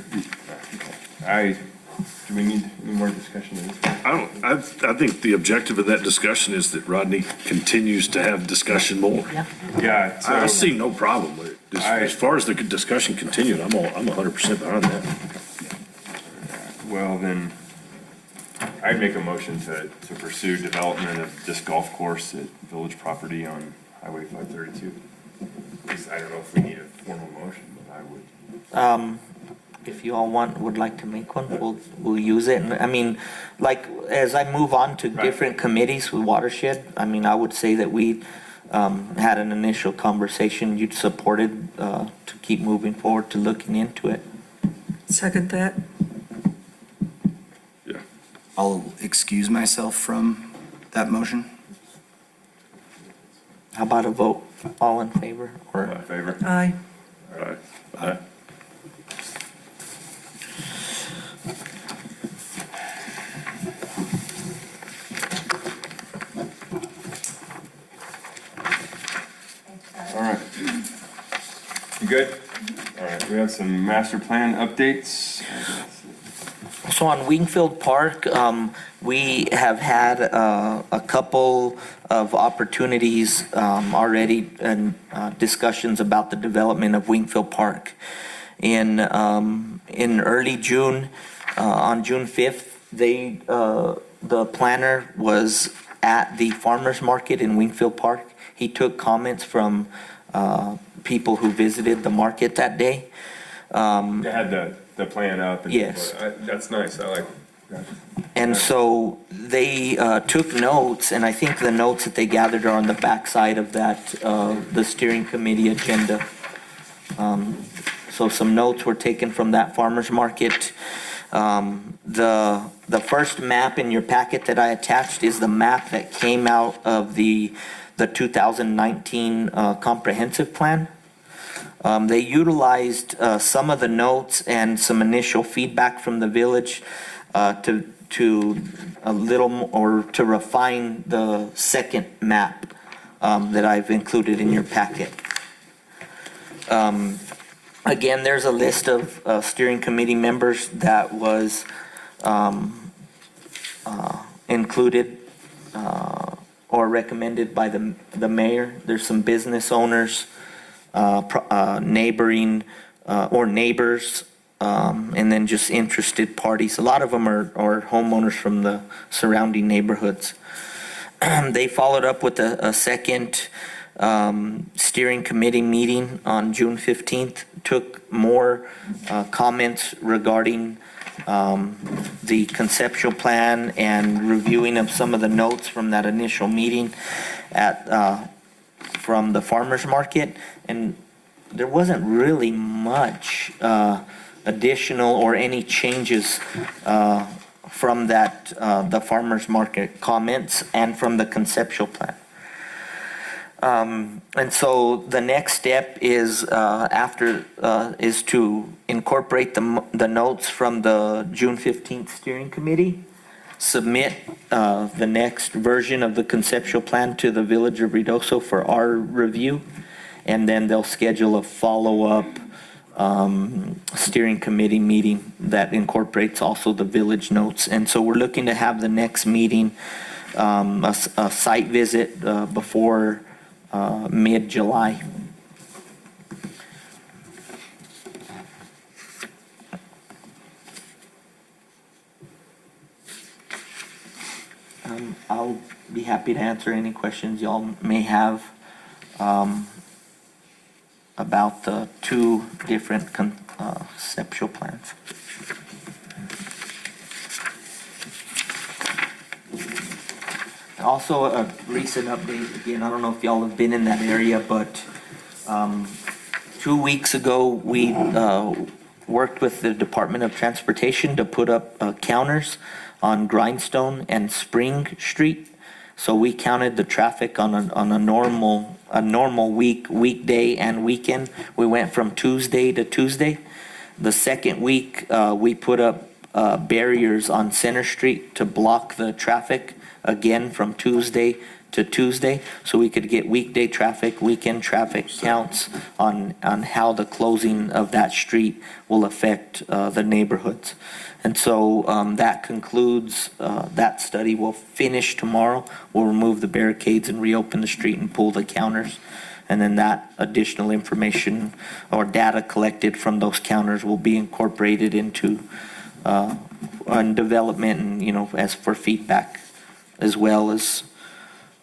we need any more discussion of this? I think the objective of that discussion is that Rodney continues to have discussion more. Yeah. Yeah, I so, see no problem with it. As far as the discussion continued, I'm 100% behind that. well then, I'd make a motion to pursue development of this golf course at village property on Highway 532. At least, I don't know if we need a formal motion, but I would. if you all would like to make one, we'll use it. And I mean, like, as I move on to Right. different committees with Watershed, I mean, I would say that we had an initial conversation, you'd supported to keep moving forward to looking into it. Second that. Yeah. I'll excuse myself from that motion. How about a vote? All in favor? My Or favor. Aye. Aye. Aye. All right. You good? All right, we have some master plan updates. so on Wingfield Park, we have had a couple of opportunities already and discussions about the development of Wingfield Park. In early June, on June 5th, the planner was at the farmer's market in Wingfield Park. He took comments from people who visited the market that day. They had the plan up. And Yes. That's nice, I like that. And so they took notes, and I think the notes that they gathered are on the backside of that, the steering committee agenda. So some notes were taken from that farmer's market. The first map in your packet that I attached is the map that came out of the 2019 comprehensive plan. They utilized some of the notes and some initial feedback from the village to a little or to refine the second map that I've included in your packet. Again, there's a list of steering committee members that was included or recommended by the mayor. There's some business owners, neighboring or neighbors, and then just interested parties. A lot of them are homeowners from the surrounding neighborhoods. They followed up with a second steering committee meeting on June 15th, took more comments regarding the conceptual plan and reviewing of some of the notes from that initial meeting from the farmer's market. And there wasn't really much additional or any changes from that, the farmer's market comments and from the conceptual plan. And so the next step is is to incorporate the notes from the June 15th steering committee, submit the next version of the conceptual plan to the Village of Ruidoso for our review, and then they'll schedule a follow-up steering committee meeting that incorporates also the village notes. And so we're looking to have the next meeting, a site visit before mid-July. I'll be happy to answer any questions y'all may have about the two different conceptual plans. Also, a recent update, again, I don't know if y'all have been in that area, but 2 weeks ago, we worked with the Department of Transportation to put up counters on Grindstone and Spring Street. So we counted the traffic on a normal weekday and weekend. We went from Tuesday to Tuesday. The second week, we put up barriers on Center Street to block the traffic again from Tuesday to Tuesday, so we could get weekday traffic, weekend traffic counts on how the closing of that street will affect the neighborhoods. And so that concludes that study. We'll finish tomorrow. We'll remove the barricades and reopen the street and pull the counters. And then that additional information or data collected from those counters will be incorporated into on development and, as for feedback, as well as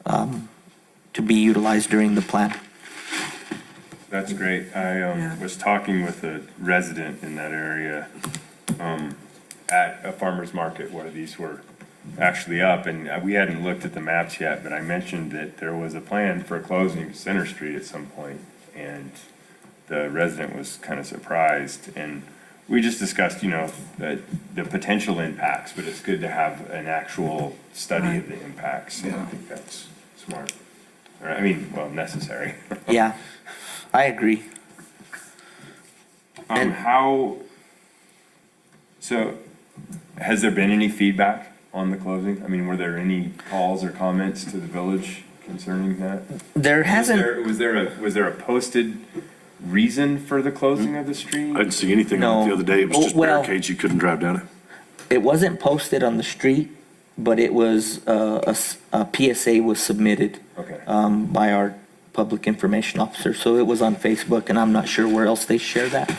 to be utilized during the plan. That's great. I Yeah. was talking with a resident in that area at a farmer's market where these were actually up, and we hadn't looked at the maps yet, but I mentioned that there was a plan for closing Center Street at some point, and the resident was kind of surprised, and we just discussed, the potential impacts, but it's good to have an actual study of the impacts, and I think that's smart. Or, I mean, well, necessary. Yeah, I agree. And- So, has there been any feedback on the closing? I mean, were there any calls or comments to the village concerning that? There hasn't, Was there a posted reason for the closing of the street? I didn't see anything on it No. the other day. It was just Well- barricades. You couldn't drive down it. it wasn't posted on the street, but it was, a PSA was submitted Okay. by our public information officer. So it was on Facebook, and I'm not sure where else they share that.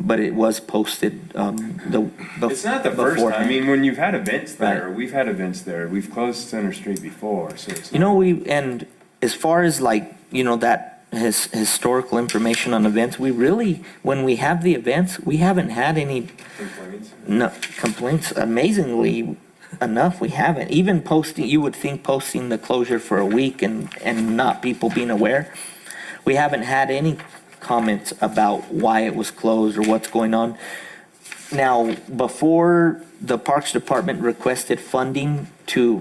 But it was posted, It's not the first time. I beforehand. mean, when you've had events there, Right. we've had events there. We've closed Center Street before, so it's. And as far as like, that historical information on events, we really, when we have the events, we haven't had any Complaints. no complaints. Amazingly enough, we haven't. Even posting, you would think posting the closure for a week and not people being aware. We haven't had any comments about why it was closed or what's going on. Now, before the Parks Department requested funding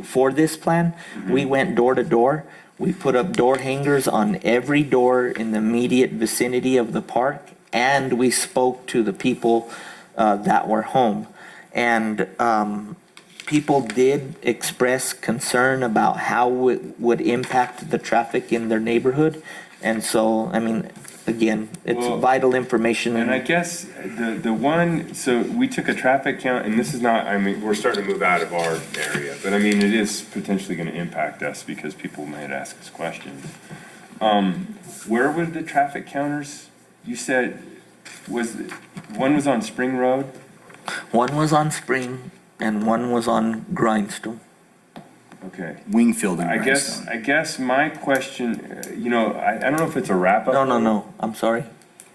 for this plan, we went door to door. We put up door hangers on every door in the immediate vicinity of the park, and we spoke to the people that were home. And people did express concern about how it would impact the traffic in their neighborhood. And so, I mean, again, it's Well, vital information. And I guess so we took a traffic count, and this is not, I mean, we're starting to move out of our area, but I mean, it is potentially gonna impact us because people might ask us questions. Where were the traffic counters? You said, one was on Spring Road? One was on Spring and one was on Grindstone. Okay. Wingfield and I Grindstone. guess my question, I don't know if it's Arapahoe. No, I'm sorry.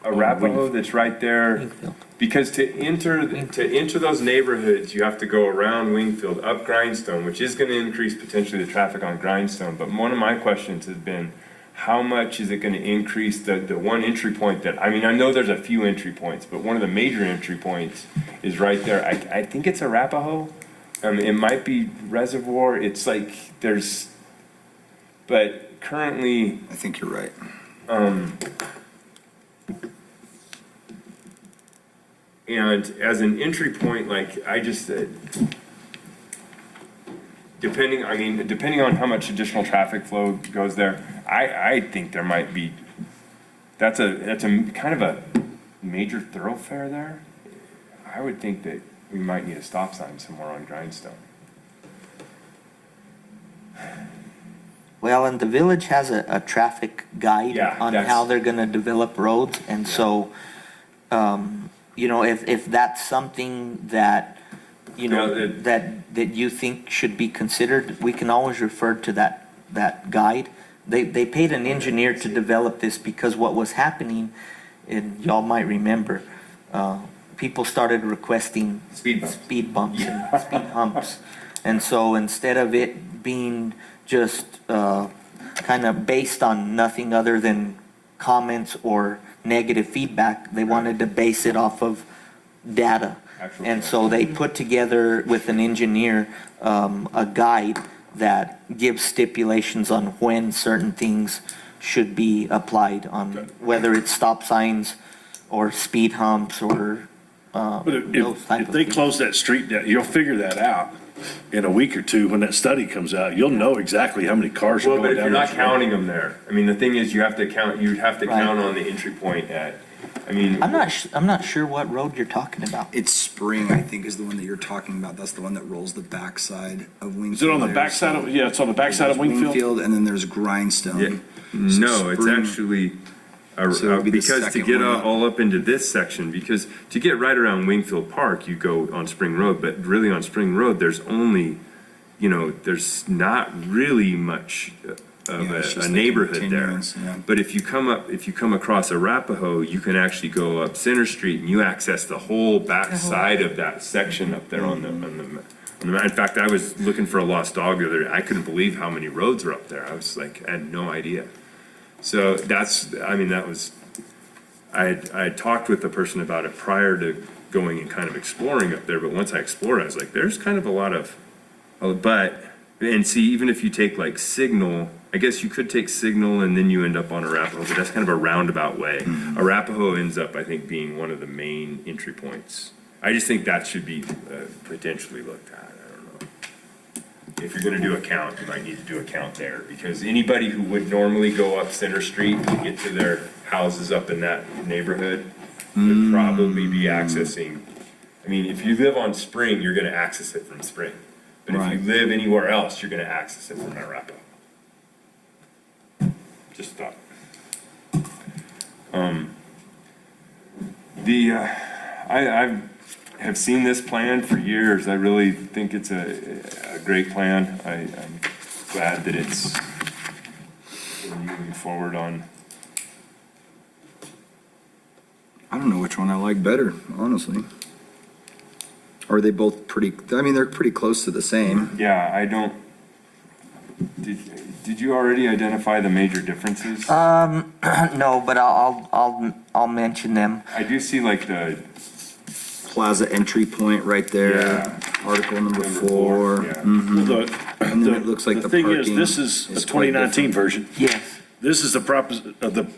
Arapahoe that's right there. Wingfield. Because to enter those neighborhoods, you have to go around Wingfield, up Grindstone, which is gonna increase potentially the traffic on Grindstone. But one of my questions has been, how much is it gonna increase the one entry point that, I mean, I know there's a few entry points, but one of the major entry points is right there. I think it's Arapahoe. It might be Reservoir. It's like but currently, I think you're right. and as an entry point, like I just depending on how much additional traffic flow goes there, I think there might be, that's a kind of a major thoroughfare there. I would think that we might need a stop sign somewhere on Grindstone. Well, and the village has a traffic guide Yeah, on that's- how they're gonna develop roads, and so, if that's something that, that you think should be considered, we can always refer to that guide. They paid an engineer to develop this because what was happening, and y'all might remember, people started requesting Speed bumps. speed bumps and speed humps. And so instead of it being just kind of based on nothing other than comments or negative feedback, they wanted to base it off of data. Actual And data. so they put together with an engineer a guide that gives stipulations on when certain things should be applied on, whether it's stop signs or speed humps or But those type if of they things. close that street down, you'll figure that out in a week or two when that study comes out. You'll know exactly how many cars are Well, going but if down. you're not those roads. counting them there, I mean, the thing is, you have to count Right. on the entry point I'm not sure what road you're talking about. It's Spring, I think, is the one that you're talking about. That's the one that rolls the backside of Wingfield. Is it on the there, backside so of, yeah, it's on the backside of there's Wingfield? And then there's Grindstone. No, it's Spring- actually, So it would be the because to second get one up. all up into this section, because to get right around Wingfield Park, you go on Spring Road, but really on Spring Road, there's only, there's not really much of Yeah, it's a just the neighborhood there. continuance, yeah. But if you come across Arapahoe, you can actually go up Center Street and you access the whole back side of that section up there on the, in fact, I was looking for a lost dog the other day. I couldn't believe how many roads are up there. I was like, I had no idea. So I had talked with the person about it prior to going and kind of exploring up there, but once I explored, I was like, there's kind of a lot of, and see, even if you take like Signal, I guess you could take Signal and then you end up on Arapahoe, but that's kind of a roundabout way. Arapahoe ends up, I think, being one of the main entry points. I just think that should be potentially looked at. I don't know. If you're gonna do a count, you might need to do a count there, because anybody who would normally go up Center Street to get to their houses up in that neighborhood would probably be accessing, I mean, if you live on Spring, you're gonna access it from Spring. But if Right. you live anywhere else, you're gonna access it from Arapahoe. Just thought. I have seen this plan for years. I really think it's a great plan. I'm glad that it's moving forward on. I don't know which one I like better, honestly. Are they both pretty, I mean, they're pretty close to the same. Yeah, I don't, did you already identify the major differences? No, but I'll mention them. I do see like the, Plaza entry point right there, Yeah. article number Number 4. yeah. Well, And then it looks like the thing is, parking this is a is quite 2019 version. Yes. This is the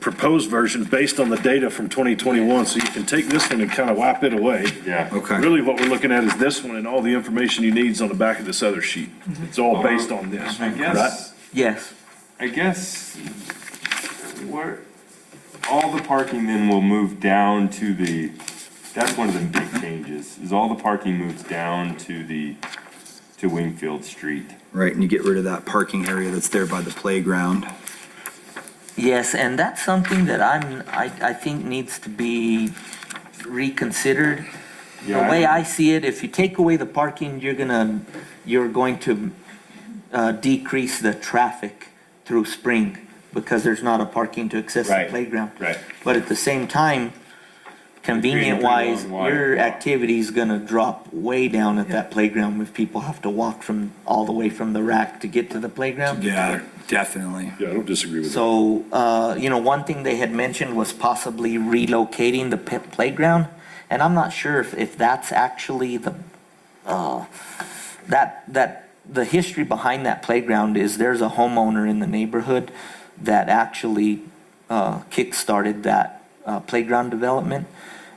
proposed version based on the data from 2021, so you can take this one and kind of wipe it away. yeah. Okay. Really, what we're looking at is this one and all the information you need is on the back of this other sheet. It's all based on this, I right? guess, Yes. where, all the parking then will move down to the, that's one of the big changes, is all the parking moves down to Wingfield Street. Right, and you get rid of that parking area that's there by the playground. Yes, and that's something that I think needs to be reconsidered. The Yeah, way I see it, if you take away the parking, you're going to decrease the traffic through Spring, because there's not a parking to access the Right, playground. right. But at the same time, convenient wise, long walk. your activity's gonna drop way down at that playground if people have to walk all the way from the rack to get to the playground. Yeah, definitely. Yeah, I don't disagree with that. So, one thing they had mentioned was possibly relocating the playground, and I'm not sure if that's actually the history behind that playground is there's a homeowner in the neighborhood that actually kick-started that playground development.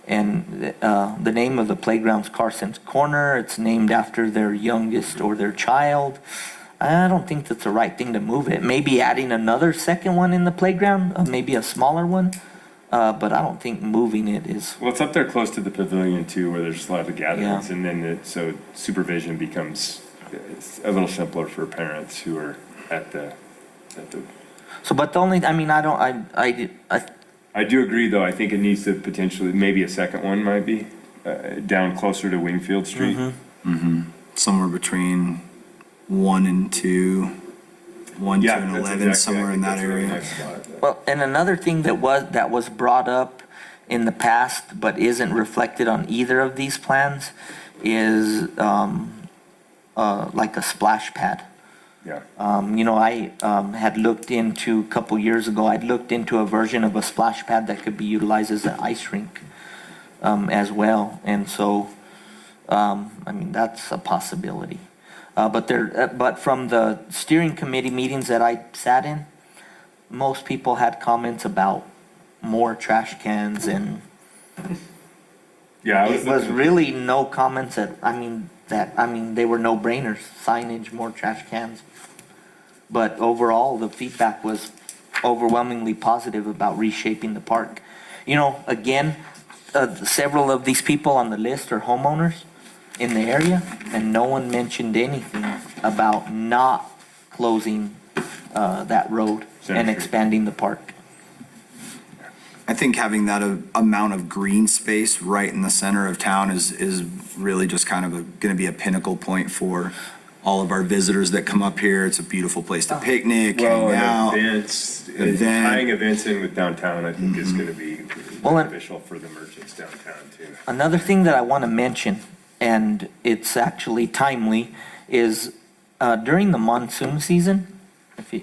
And the name of the playground's Carson's Corner. It's named after their youngest or their child. I don't think that's the right thing to move it. Maybe adding another second one in the playground, maybe a smaller one, but I don't think moving it is. Well, it's up there close to the pavilion too, where there's a lot of gatherings, Yeah. and then so supervision becomes, it's a little simpler for parents who are at the. So, but the only, I mean, I do agree, though, I think it needs to potentially, maybe a second one might be, down closer to Wingfield Street. Somewhere between 1 and 2, 1, 2 Yeah, and that's 11, exactly- somewhere I in think that that's a really area. nice spot. well, and another thing that was brought up in the past, but isn't reflected on either of these plans, is like a splash pad. Yeah, I had looked into, a couple years ago, I'd looked into a version of a splash pad that could be utilized as an ice rink as well. And so, that's a possibility. But from the steering committee meetings that I sat in, most people had comments about more trash cans, and yeah, it was really no comments they were no brainers, signage, more trash cans. But overall, the feedback was overwhelmingly positive about reshaping the park. Again, several of these people on the list are homeowners in the area, and no one mentioned anything about not closing that road and expanding the park. I think having that amount of green space right in the center of town is really just kind of going to be a pinnacle point for all of our visitors that come up here. It's a beautiful place to picnic, Well, hang out. and events, Event. tying events in with downtown, I think is gonna be Well, and- beneficial for the merchants downtown too. Another thing that I want to mention, and it's actually timely, is during the monsoon season, if you,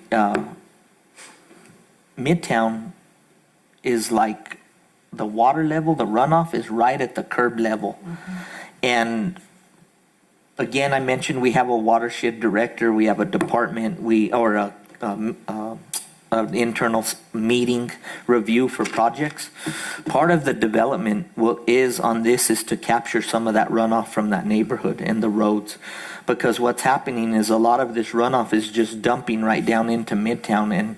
Midtown is like, the water level, the runoff is right at the curb level. And again, I mentioned we have a watershed director, we have a department, an internal meeting review for projects. Part of the development is to capture some of that runoff from that neighborhood and the roads. Because what's happening is a lot of this runoff is just dumping right down into Midtown, and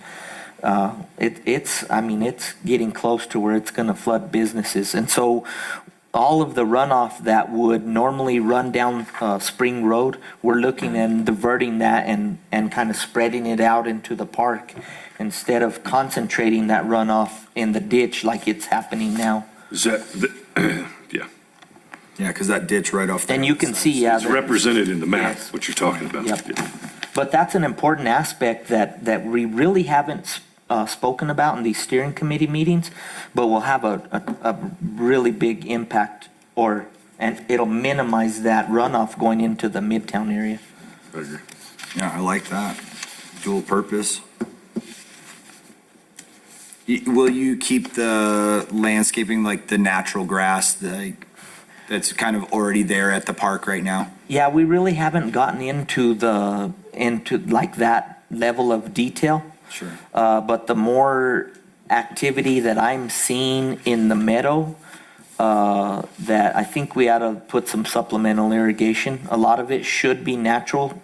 it's getting close to where it's gonna flood businesses. And so all of the runoff that would normally run down Spring Road, we're looking and diverting that and kind of spreading it out into the park instead of concentrating that runoff in the ditch like it's happening now. Is that, yeah, Yeah, because that ditch right off. And you can see, yeah. it's represented in the map, Yes. what you're talking about. Yep. Yeah. But that's an important aspect that we really haven't spoken about in these steering committee meetings, but will have a really big impact, and it'll minimize that runoff going into the Midtown area. I agree. Yeah, I like that. Dual purpose. Will you keep the landscaping, like the natural grass, that's kind of already there at the park right now? Yeah, we really haven't gotten into like that level of detail. Sure. But the more activity that I'm seeing in the meadow, that I think we ought to put some supplemental irrigation. A lot of it should be natural,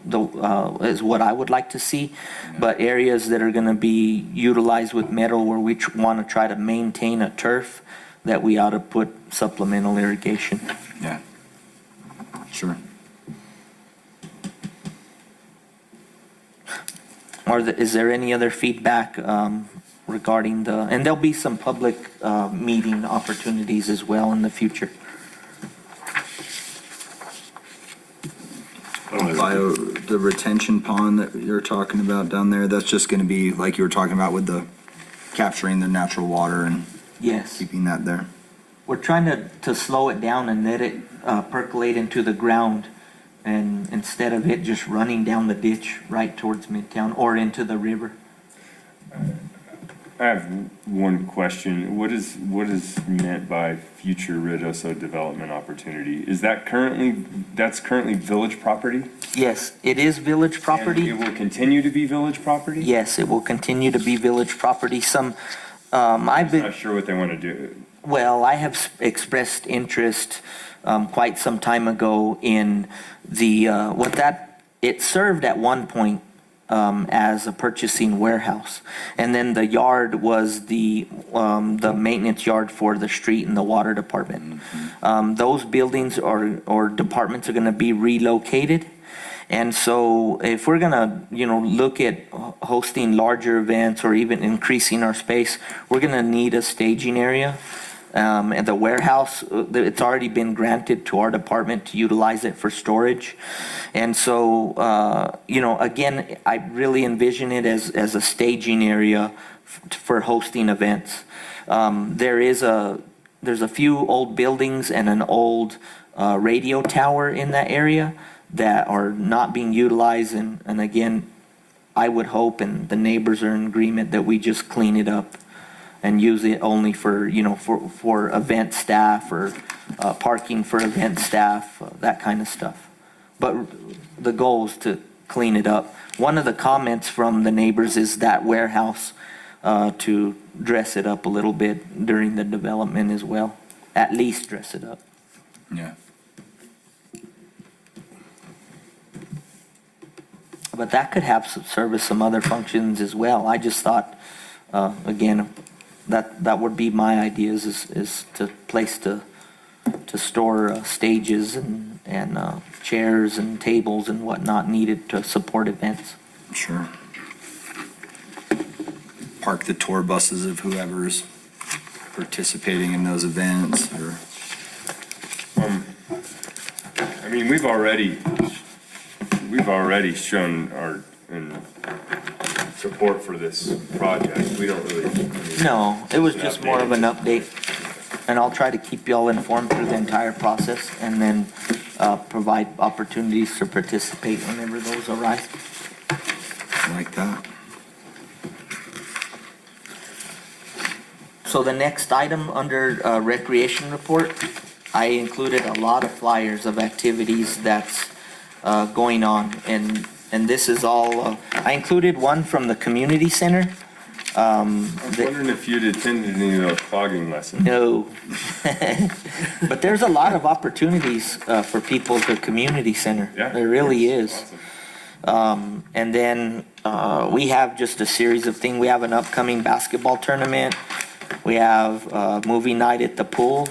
is what I would like to see. But areas that are gonna be utilized with meadow where we wanna try to maintain a turf, that we ought to put supplemental irrigation. Yeah. Sure. Is there any other feedback regarding and there'll be some public meeting opportunities as well in the future. The retention pond that you're talking about down there, that's just gonna be like you were talking about with the capturing the natural water and Yes. keeping that there. We're trying to slow it down and let it percolate into the ground, and instead of it just running down the ditch right towards Midtown or into the river. I have one question. What is meant by future Ruidoso development opportunity? Is that that's currently village property? Yes, it is village And property. it will continue to be village property? Yes, it will continue to be village property. I've been. Not sure what they want to do. Well, I have expressed interest quite some time ago in it served at one point as a purchasing warehouse. And then the yard was the maintenance yard for the street and the water department. Those buildings or departments are going to be relocated. And so if we're gonna, look at hosting larger events or even increasing our space, we're gonna need a staging area. And the warehouse, it's already been granted to our department to utilize it for storage. And so, again, I really envision it as a staging area for hosting events. There's a few old buildings and an old radio tower in that area that are not being utilized, and again, I would hope, and the neighbors are in agreement, that we just clean it up and use it only for event staff or parking for event staff, that kind of stuff. But the goal is to clean it up. One of the comments from the neighbors is that warehouse to dress it up a little bit during the development as well, at least dress it up. Yeah. But that could have service some other functions as well. I just thought, again, that would be my ideas is to place to store stages and chairs and tables and whatnot needed to support events. Sure. Park the tour buses of whoever's participating in those events or. I mean, we've already we've already shown our support for this project. We don't really. No, it was just more of an update. And I'll try to keep y'all informed through the entire process and then provide opportunities to participate whenever those arise. Like that. So the next item under recreation report, I included a lot of flyers of activities that's going on. And this is all, I included one from the community center. I was wondering if you'd attended any of those clogging lessons. No. But there's a lot of opportunities for people at the community center. Yeah. There really is. Awesome. And then we have just a series of things. We have an upcoming basketball tournament. We have movie night at the pool.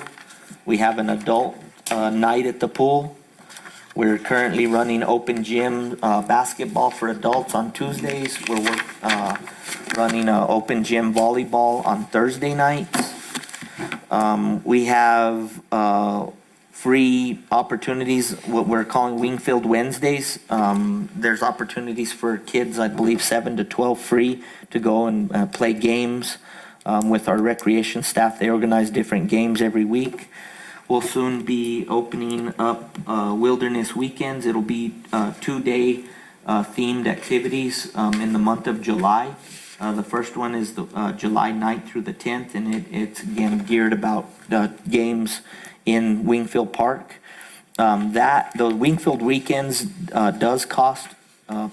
We have an adult night at the pool. We're currently running open gym basketball for adults on Tuesdays. We're running open gym volleyball on Thursday nights. We have free opportunities, what we're calling Wingfield Wednesdays. There's opportunities for kids, I believe 7 to 12, free to go and play games with our recreation staff. They organize different games every week. We'll soon be opening up Wilderness Weekends. It'll be 2-day themed activities in the month of July. The first one is the July 9th through the 10th, and it's again geared about games in Wingfield Park. The Wingfield Weekends does cost.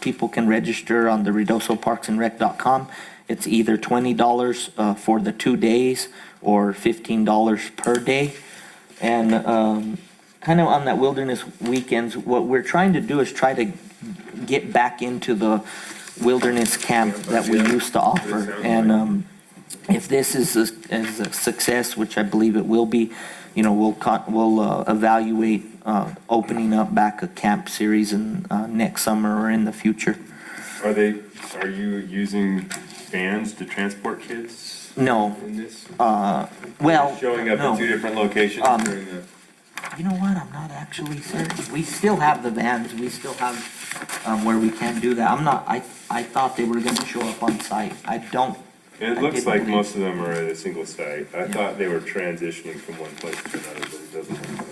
People can register on the RedosoParksandRec.com. It's either $20 for the 2 days or $15 per day. And kind of on that Wilderness Weekends, what we're trying to do is try to get back into the wilderness camp that we used to offer. And if this is a success, which I believe it will be, we'll evaluate opening up back a camp series in next summer or in the future. Are you using vans to transport kids No, in this? well, Showing up no. in 2 different locations during the. You know what? I'm not actually certain. We still have the vans. We still have where we can do that. I thought they were going to show up on site. I don't. It I looks didn't like believe- most of them are at a single site. I thought they were transitioning from one place to another, but it doesn't look like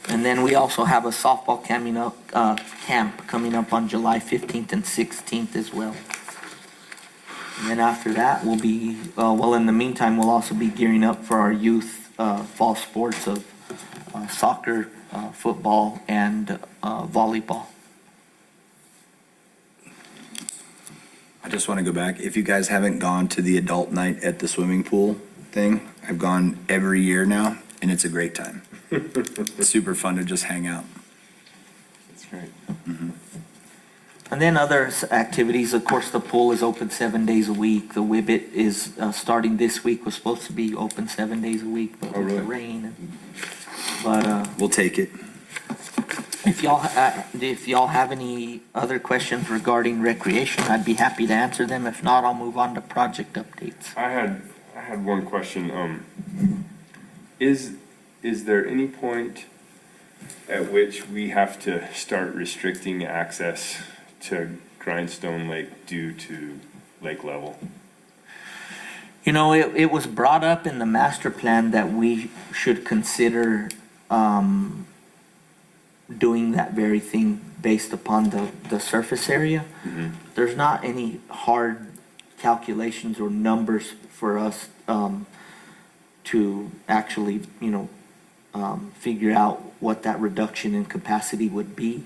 that. And then we also have a softball camp coming up on July 15th and 16th as well. And then after that, we'll be, in the meantime, we'll also be gearing up for our youth fall sports of soccer, football, and volleyball. I just want to go back. If you guys haven't gone to the adult night at the swimming pool thing, I've gone every year now, and it's a great time. It's super fun to just hang out. That's great. And then other activities, of course, the pool is open 7 days a week. The Whibbit is starting this week, was supposed to be open 7 days a week, but Oh, with the really? rain. But We'll take it. if y'all have any other questions regarding recreation, I'd be happy to answer them. If not, I'll move on to project updates. I had one question. Is there any point at which we have to start restricting access to Grindstone Lake due to lake level? It was brought up in the master plan that we should consider doing that very thing based upon the surface area. There's not any hard calculations or numbers for us to actually, figure out what that reduction in capacity would be.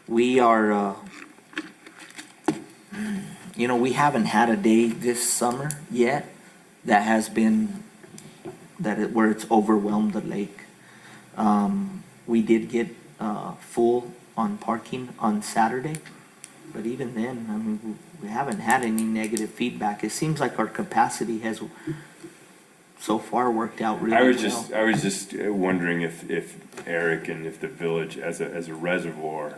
We are, we haven't had a day this summer yet that has been, where it's overwhelmed the lake. We did get full on parking on Saturday, but even then, we haven't had any negative feedback. It seems like our capacity has so far worked out really well. I was just wondering if Eric and if the village as a reservoir,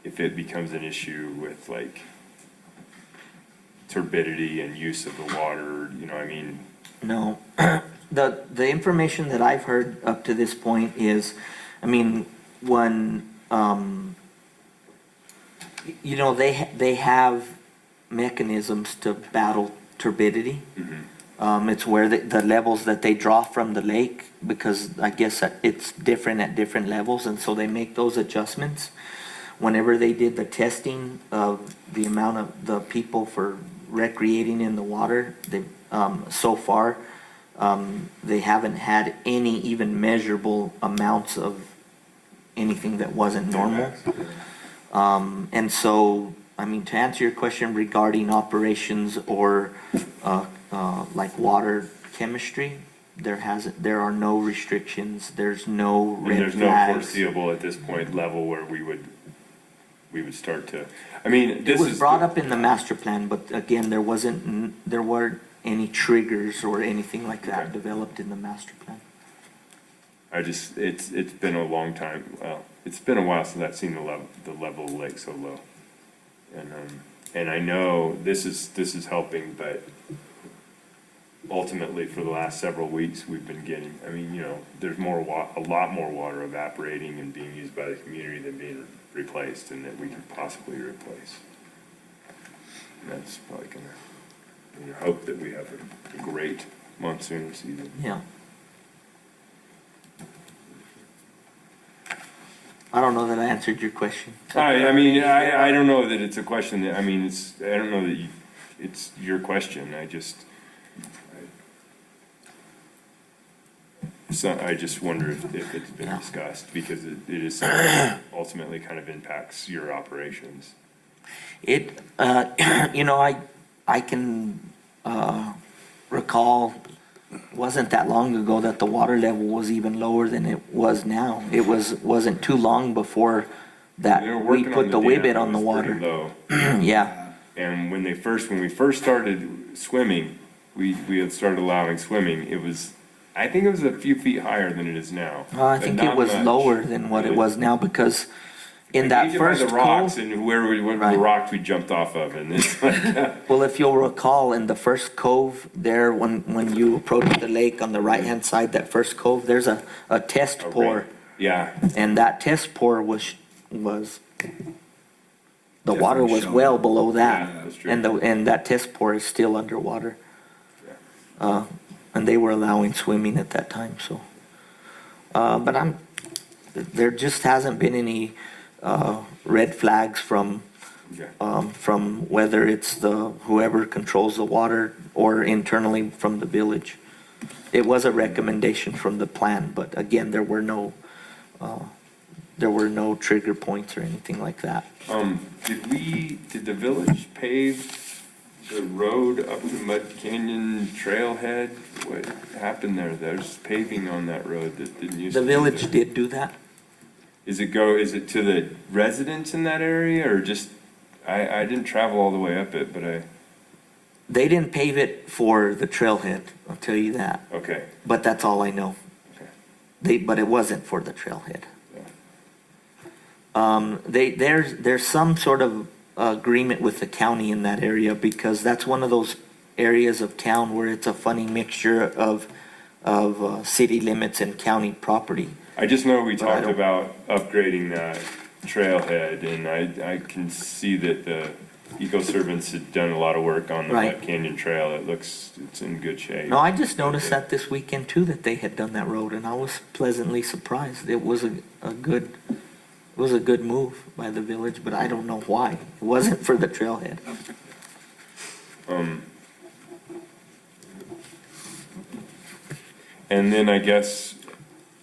if it becomes an issue with like turbidity and use of the water, No. The information that I've heard up to this point is I mean, when, they have mechanisms to battle turbidity. It's where the levels that they draw from the lake, because I guess that it's different at different levels, and so they make those adjustments. Whenever they did the testing of the amount of the people for recreating in the water, so far, they haven't had any even measurable amounts of anything that wasn't normal. And so, I mean, to answer your question regarding operations or, like water chemistry, there are no restrictions, there's no And red there's no flags. foreseeable at this point level where we would start to, I mean, It this was is. brought up in the master plan, but again, there weren't any triggers or anything like that Okay. developed in the master plan. It's been a long time, well, it's been a while since I've seen the level of the lake so low. And I know this is helping, but ultimately for the last several weeks, we've been getting, I mean, there's a lot more water evaporating and being used by the community than being replaced and that we could possibly replace. And that's probably gonna hope that we have a great monsoon season. Yeah. I don't know that I answered your question. I mean, I don't know that it's a question that, I mean, I don't know that it's your question, I just wonder if it's been Yeah. discussed, because it is something that ultimately kind of impacts your operations. It, I can, recall, wasn't that long ago that the water level was even lower than it was now. It wasn't too long before that They were we working put the dam, whippet it on the was pretty water. low. Yeah, And when we first started swimming, we had started allowing swimming, I think it was a few feet higher than it is now. I but think not it was much. lower than what it Really. was now, because in Like, that even by first the rocks cove, and where we went, the Right. rocks we jumped off of, and it's like, well, if you'll recall, in the first cove there, when you approach the lake on the right-hand side, that first cove, there's a test a pour. rain. Yeah, And that test pour was, the water Different was showing. well below that. Yeah, that's true. And that test pour is still underwater. And they were allowing swimming at that time, so. But there just hasn't been any, red flags from, okay. from whether it's whoever controls the water or internally from the village. It was a recommendation from the plan, but again, there were no trigger points or anything like that. Did the village pave the road up to Mud Canyon Trailhead? What happened there? There's paving on that road that didn't used to The be village there. did do that. Is it to the residents in that area, or just, I didn't travel all the way up it, but They didn't pave it for the trailhead, I'll tell you that, okay, but that's all I know. okay. But it wasn't for the trailhead. Yeah. There's some sort of agreement with the county in that area, because that's one of those areas of town where it's a funny mixture of city limits and county property. I just know we But I talked don't- about upgrading that trailhead, and I can see that the Eco-Servants had done a lot of work on the Right. Mud Canyon Trail. It's in good shape. No, I just noticed that this weekend too, that they had done that road, and I was pleasantly surprised. It was a good move by the village, but I don't know why. It wasn't for the trailhead. And then I guess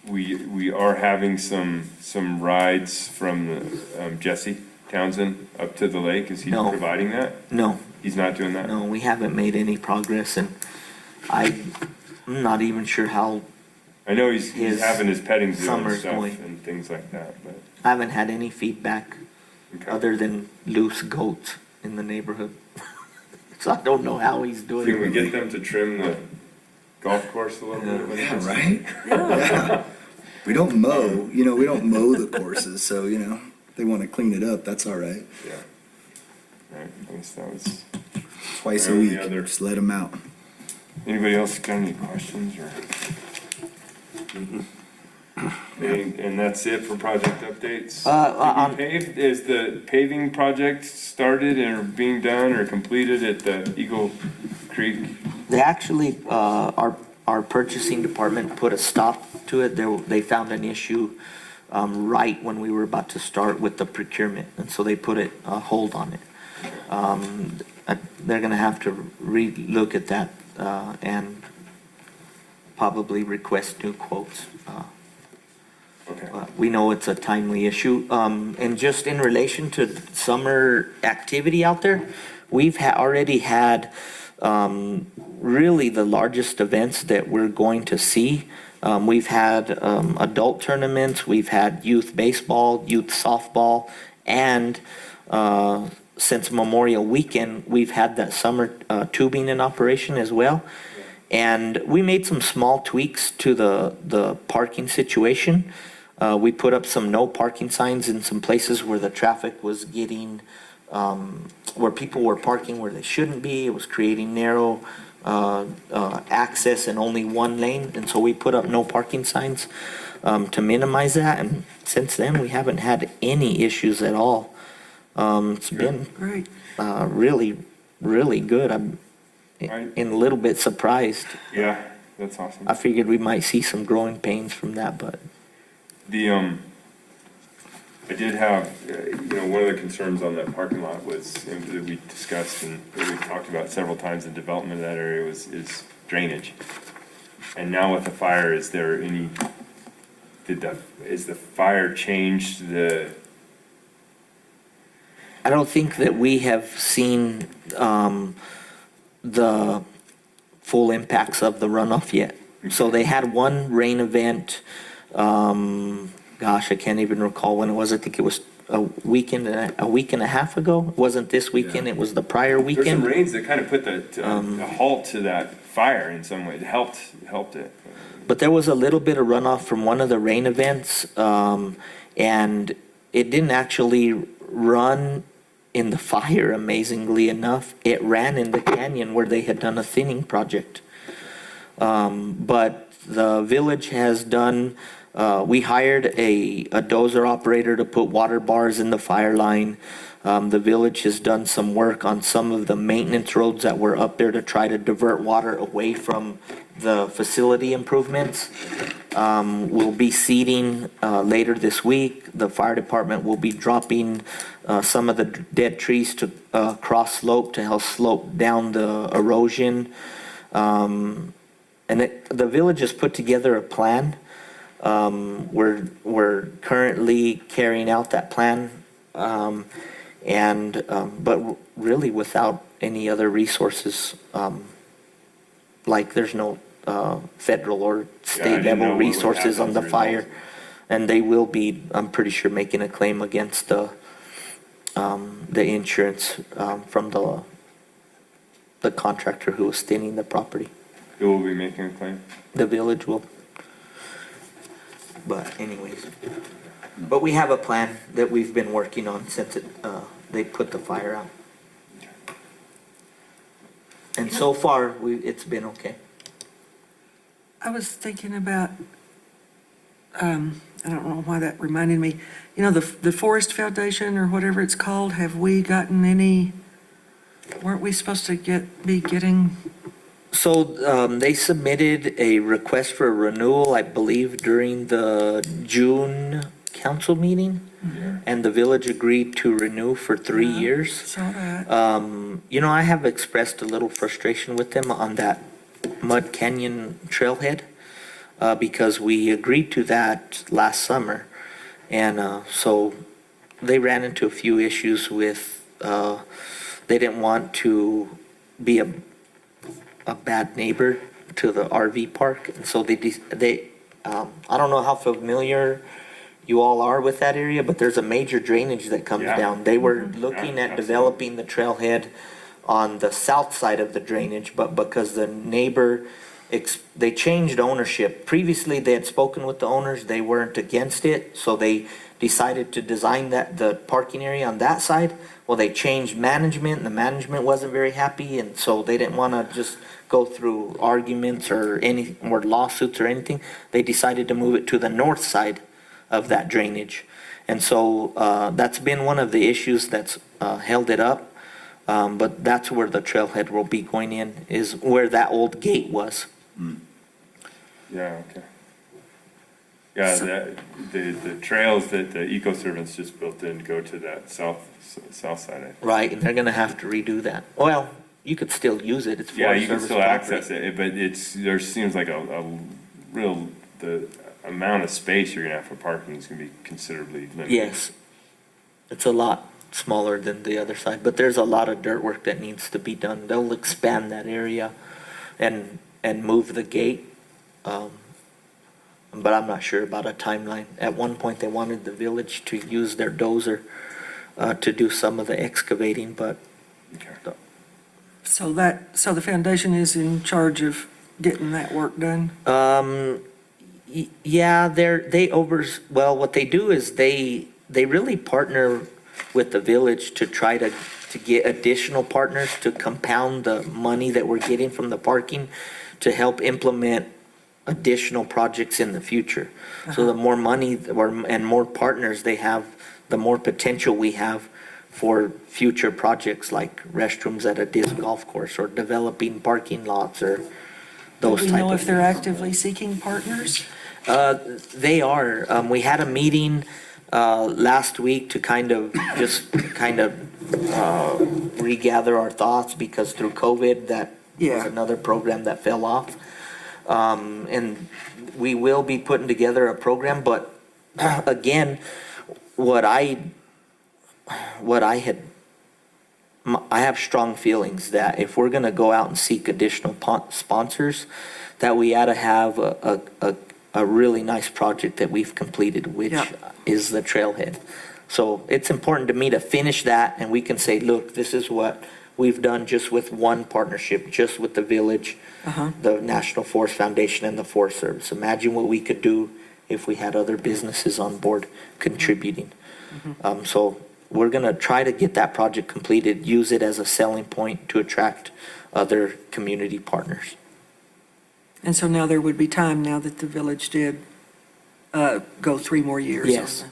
we are having some rides from Jesse Townsend up to the lake. Is he No. providing that? No, He's not doing that? no, we haven't made any progress, and I'm not even sure how, I know he's His having his petting zoo and summer's stuff going. and things like that, but. I haven't had any feedback Okay. other than loose goats in the neighborhood. So I don't know how he's doing. Can we get them to trim the golf course a little bit? with Yeah, this? right? Yeah. We don't mow, we don't mow the courses, so, they want to clean it up, that's all right. Yeah. Right, I guess that was, Twice a Or any week, other- just let them out. anybody else got any questions or? And that's it for project updates? on- Is the paving project started or being done or completed at the Eagle Creek? They actually, our purchasing department put a stop to it. They found an issue, right when we were about to start with the procurement, and so they put a hold on it. They're gonna have to re-look at that, and probably request new quotes. Okay. We know it's a timely issue. And just in relation to summer activity out there, we've already had really the largest events that we're going to see. We've had adult tournaments, we've had youth baseball, youth softball, and since Memorial Weekend, we've had that summer tubing in operation as well. And we made some small tweaks to the parking situation. We put up some no parking signs in some places where the traffic was getting, where people were parking where they shouldn't be. It was creating narrow access and only one lane. And so we put up no parking signs to minimize that. And since then, we haven't had any issues at all. It's been Great. really, really good. I'm Right. in a little bit surprised. Yeah, that's awesome. I figured we might see some growing pains from that, but I did have, one of the concerns on that parking lot was, that we discussed and that we've talked about several times, the development of that area is drainage. And now with the fire, is the fire changed I don't think that we have seen the full impacts of the runoff yet. So they had one rain event, gosh, I can't even recall when it was. I think it was a week and a half ago. It wasn't this weekend, it was the prior there's some weekend. rains that kind of put a halt to that fire in some way, it helped it. But there was a little bit of runoff from one of the rain events, and it didn't actually run in the fire, amazingly enough. It ran in the canyon where they had done a thinning project. But the village has done, we hired a dozer operator to put water bars in the fire line. The village has done some work on some of the maintenance roads that were up there to try to divert water away from the facility improvements. We'll be seeding later this week. The fire department will be dropping some of the dead trees to cross slope to help slope down the erosion. And the village has put together a plan. We're currently carrying out that plan. But really without any other resources, like there's no federal or I state didn't know level what would resources happen on the as a fire. result. And they will be, I'm pretty sure, making a claim against the insurance from the contractor who was thinning the property. Who will be making a claim? The village will. But anyways, but we have a plan that we've been working on since they put the fire out. And so far, it's been okay. I was thinking about, I don't know why that reminded me, the Forest Foundation or whatever it's called, have we gotten any, weren't we supposed to be getting, So they submitted a request for renewal, I believe, during the June council meeting. And the village agreed to renew for 3 Yeah. years. saw that? I have expressed a little frustration with them on that Mud Canyon trailhead, because we agreed to that last summer. And so they ran into a few issues with, they didn't want to be a bad neighbor to the RV park. And so I don't know how familiar you all are with that area, but there's a major drainage that comes Yeah. down. They were looking Yeah, at absolutely. developing the trailhead on the south side of the drainage, but because the neighbor, they changed ownership. Previously, they had spoken with the owners, they weren't against it, so they decided to design the parking area on that side. Well, they changed management, and the management wasn't very happy, and so they didn't wanna just go through arguments or or lawsuits or anything, they decided to move it to the north side of that drainage. And so, that's been one of the issues that's, held it up. But that's where the trailhead will be going in, is where that old gate was. Yeah, okay. Yeah, the trails that the Eco Servants just built in go to that south side, I think. Right, and they're gonna have to redo that. Well, you could still use it, it's Yeah, Forest you can Service still property. access it, but there seems like the amount of space you're gonna have for parking is gonna be considerably limited. Yes. It's a lot smaller than the other side, but there's a lot of dirt work that needs to be done. They'll expand that area and move the gate. But I'm not sure about a timeline. At one point, they wanted the village to use their dozer to do some of the excavating, but Okay. So the foundation is in charge of getting that work done? yeah, well, what they do is they really partner with the village to try to get additional partners to compound the money that we're getting from the parking to help implement additional projects in the future. So the more money and more partners they have, the more potential we have for future projects like restrooms at a disc golf course or developing parking lots or those Do we type know of if they're things. actively seeking partners? They are. We had a meeting last week to kind of regather our thoughts because through COVID, that was Yeah. another program that fell off. And we will be putting together a program, but again, I have strong feelings that if we're gonna go out and seek additional sponsors, that we ought to have a really nice project that we've completed, which Yeah. is the trailhead. So it's important to me to finish that and we can say, look, this is what we've done just with one partnership, just with the village, the National Forest Foundation and the Forest Service. Imagine what we could do if we had other businesses on board contributing. So we're gonna try to get that project completed, use it as a selling point to attract other community partners. And so now there would be time now that the village did go 3 more years. Yes. on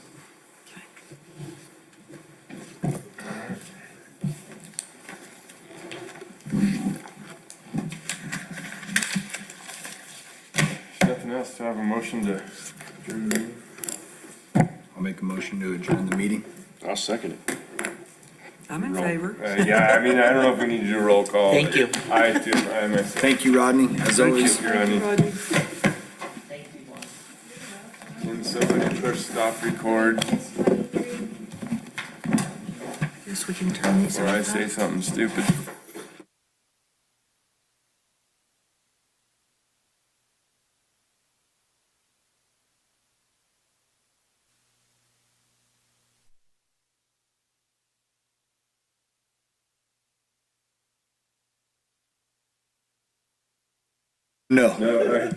Nothing else to have a motion to adjourn the meeting? I'll make a motion to adjourn the meeting. I'll second it. the- I'm in Roll- favor. Yeah, I mean, I don't know if we need to do a roll call. Thank you. I do, I myself. Thank you, Rodney, as Thank always. you, Ronnie. Rodney. Can somebody push stop record Guess we can turn these before I off. say something stupid? No. No,